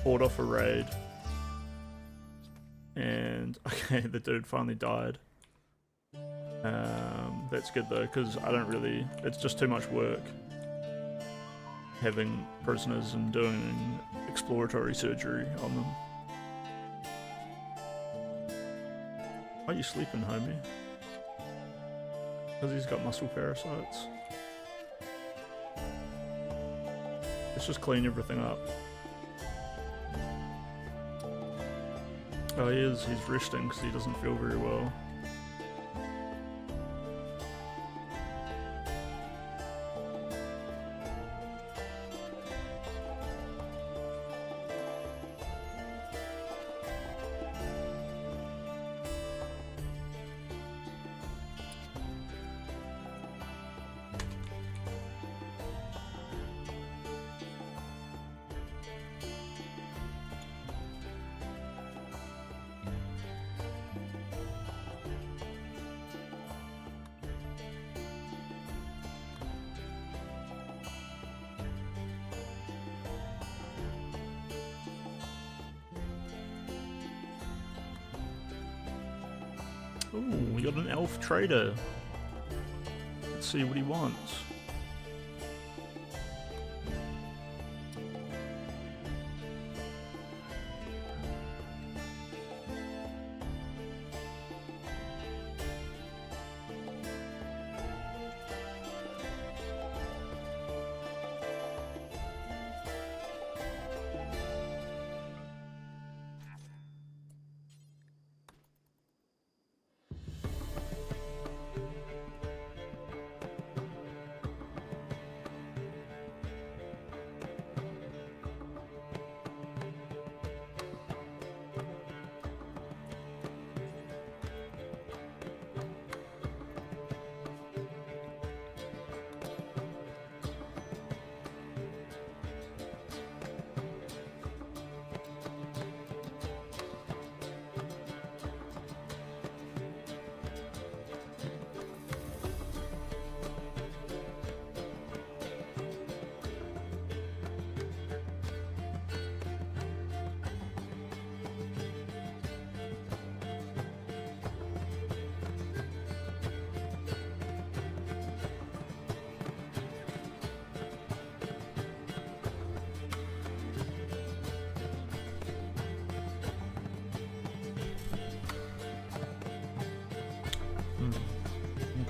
fought off a raid, and okay, the dude finally died. That's good though, because I don't really, it's just too much work having prisoners and doing exploratory surgery on them. Why are you sleeping, homie? Because he's got muscle parasites. Let's just clean everything up. Oh, he's resting because he doesn't feel very well. Ooh, we got an elf trader. Let's see what he wants.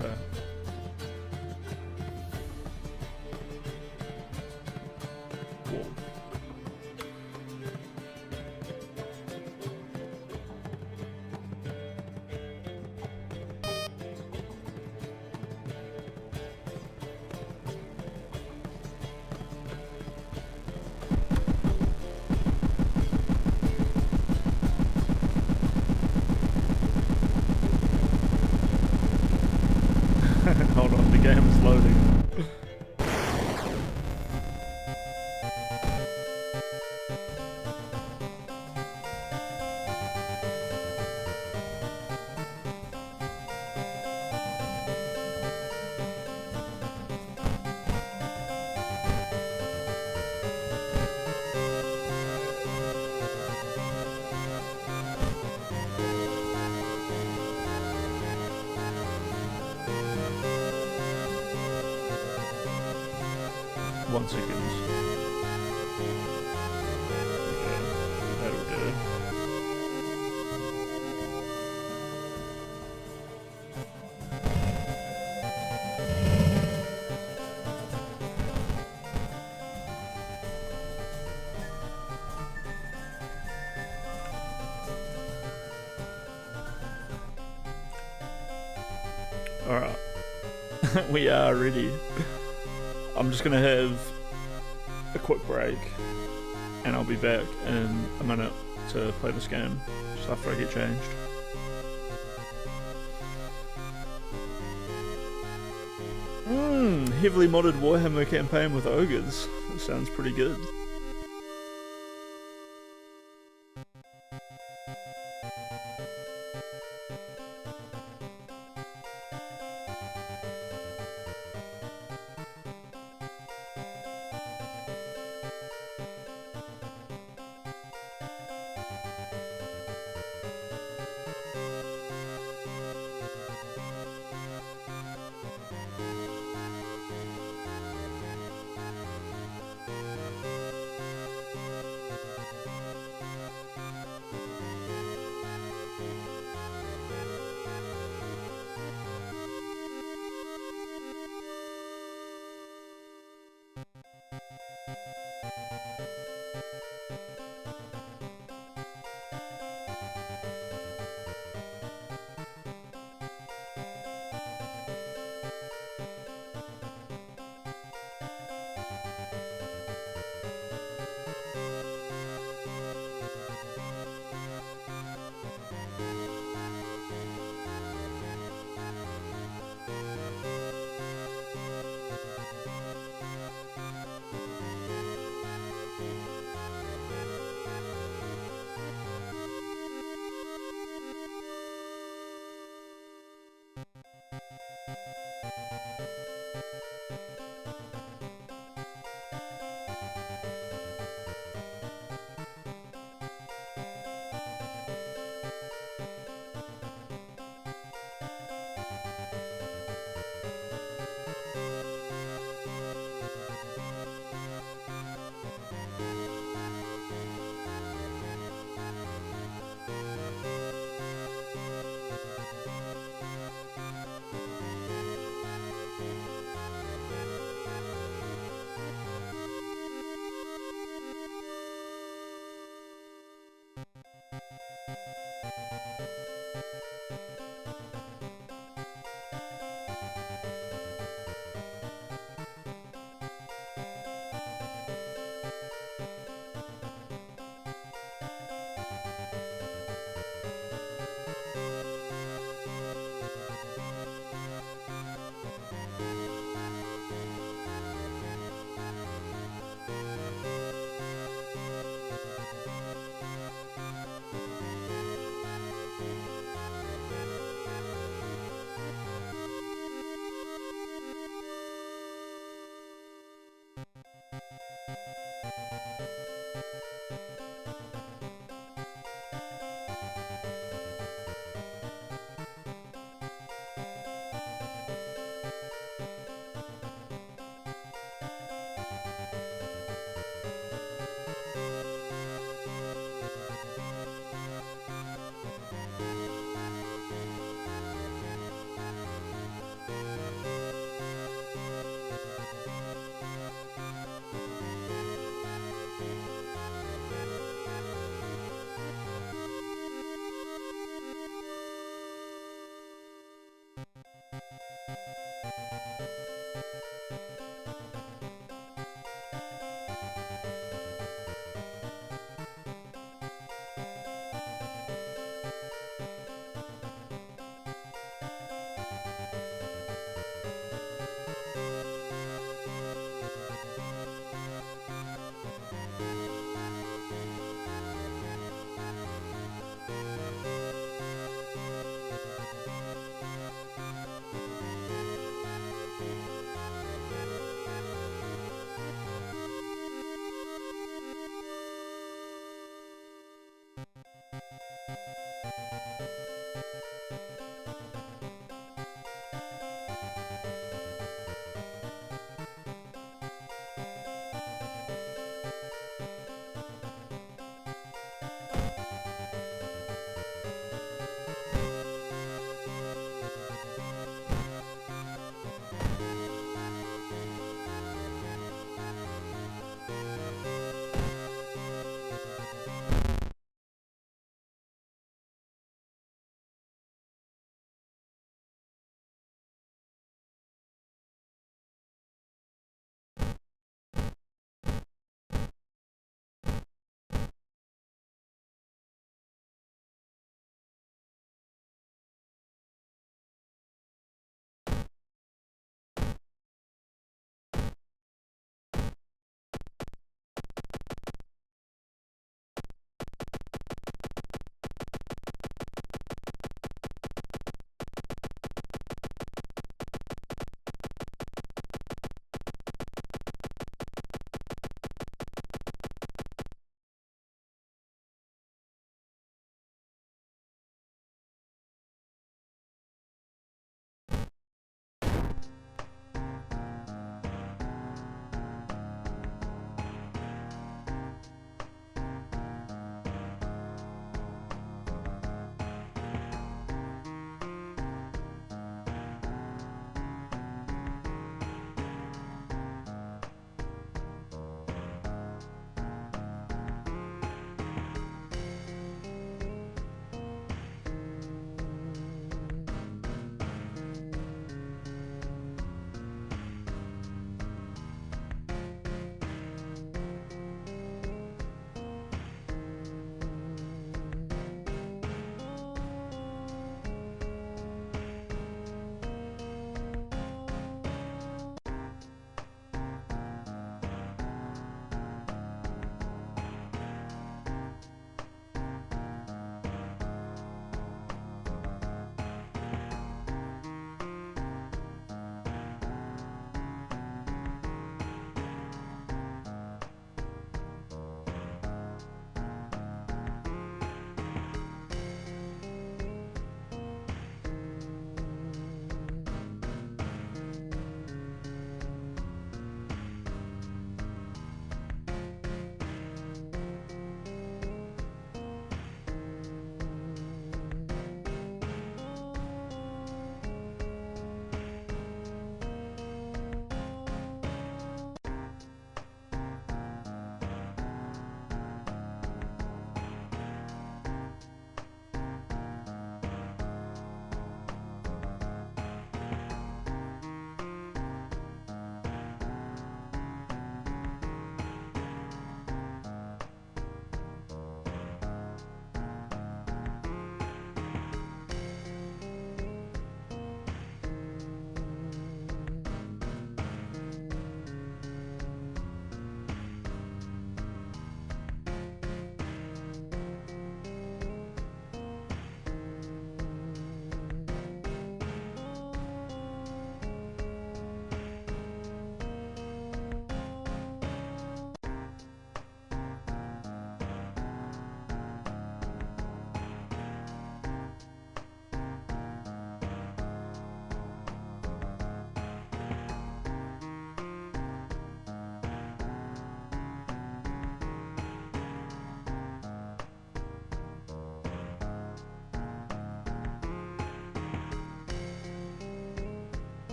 Okay. Whoa. Hold on, the game is loading. One second. Okay, that'll do. Alright. We are ready. I'm just gonna have a quick break and I'll be back in a minute to play this game just after I get changed. Heavily modded Warhammer campaign with ogres. That sounds pretty good.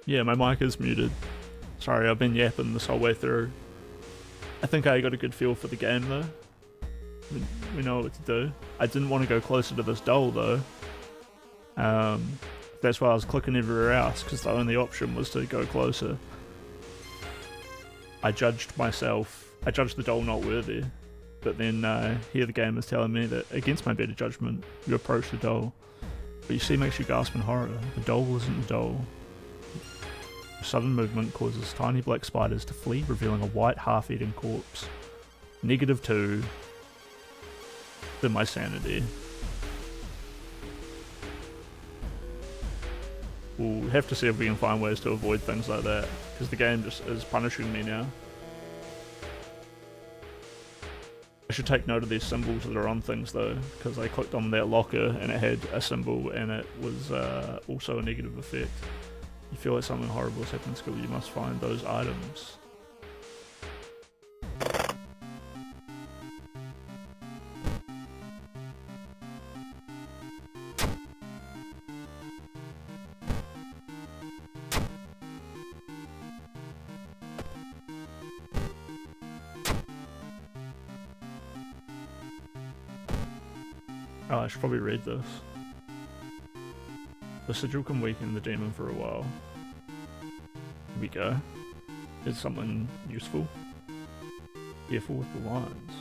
Yeah, my mic is muted. Sorry, I've been yapping this whole way through. I think I got a good feel for the game though. We know what to do. I didn't want to go closer to this doll though. That's why I was clicking everywhere else, because the only option was to go closer. I judged myself. I judged the doll not worthy. But then here the game is telling me that against my better judgment, you approach the doll. But you see it makes you gasp in horror. The doll isn't the doll. Sudden movement causes tiny black spiders to flee, revealing a white half-eaten corpse. -2. To my sanity. We'll have to see if we can find ways to avoid things like that, because the game just is punishing me now. I should take note of these symbols that are on things though, because I clicked on that locker and it had a symbol and it was also a negative effect. You feel like something horrible has happened in school, you must find those items. Oh, I should probably read this. The sigil can weaken the demon for a while. Here we go. Is something useful? Careful with the lines.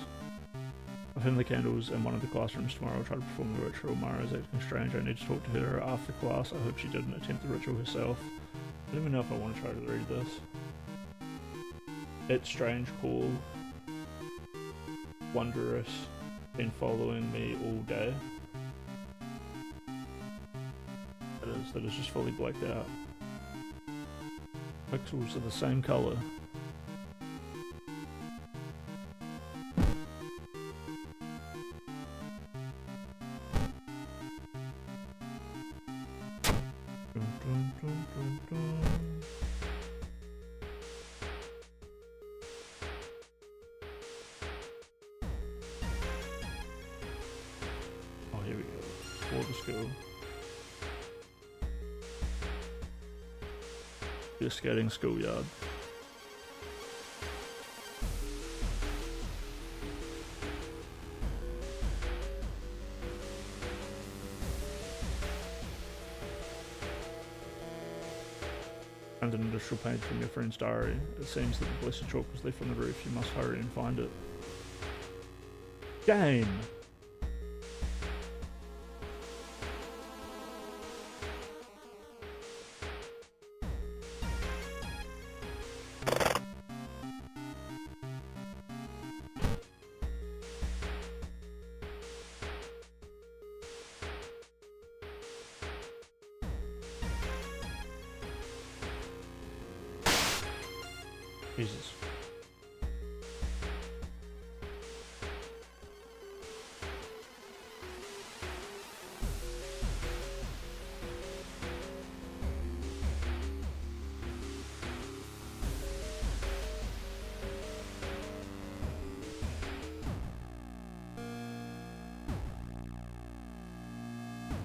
I've hidden the candles in one of the classrooms tomorrow. I'll try to perform the ritual. Mara's acting strange. I need to talk to her after class. I hope she didn't attempt the ritual herself. I don't even know if I want to try to read this. It's strange, cool, wondrous, been following me all day. That is just fully blacked out. Pixels are the same color. Oh, here we go. Water skill. Just getting schoolyard. And an initial page from your friend's diary. It seems that the blessed chalk was left on the roof. You must hurry and find it. Game! Jesus.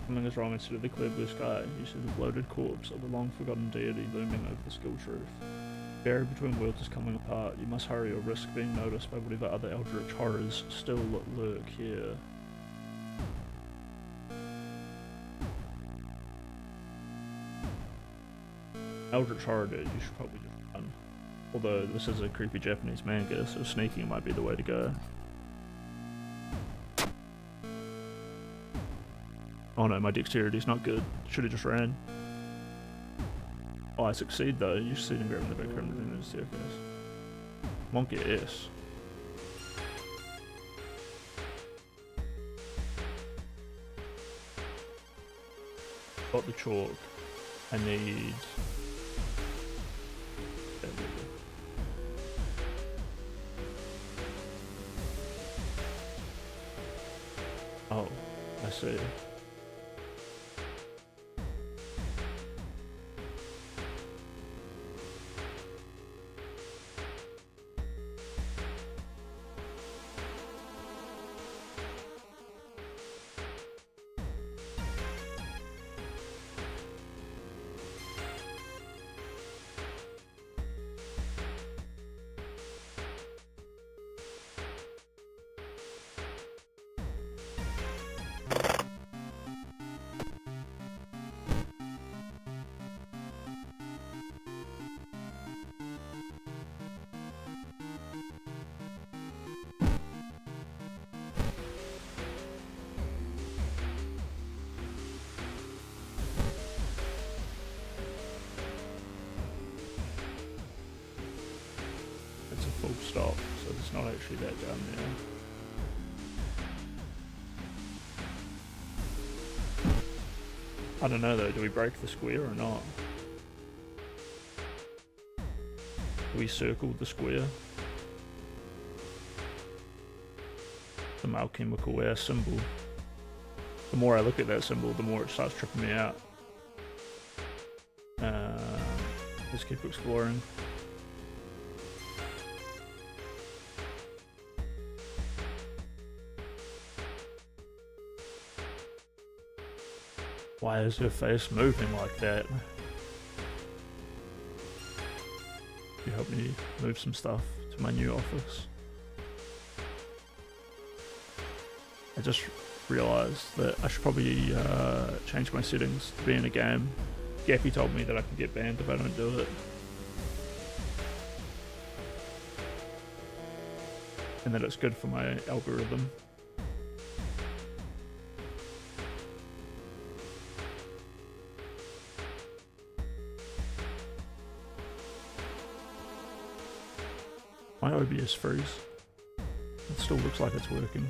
Something is wrong instead of the clear blue sky. You see the bloated corpse of a long-forgotten deity looming over the school roof. Buried between worlds is coming apart. You must hurry or risk being noticed by whatever other eldritch horrors still lurk here. Eldritch horror, dude, you should probably just run. Although this is a creepy Japanese manga, so sneaking might be the way to go. Oh no, my dexterity's not good. Should've just ran. Oh, I succeed though. You succeed in grabbing the background of the end of the staircase. Monkey S. Got the chalk. I need... Oh, I see. stop, so it's not actually that down there. I don't know though, do we break the square or not? Do we circle the square? The alchemical air symbol. The more I look at that symbol, the more it starts tripping me out. Let's keep exploring. Why is her face moving like that? You help me move some stuff to my new office. I just realised that I should probably change my settings to be in a game. Gappy told me that I could get banned if I don't do it. And that it's good for my algorithm. My OBS freeze. It still looks like it's working.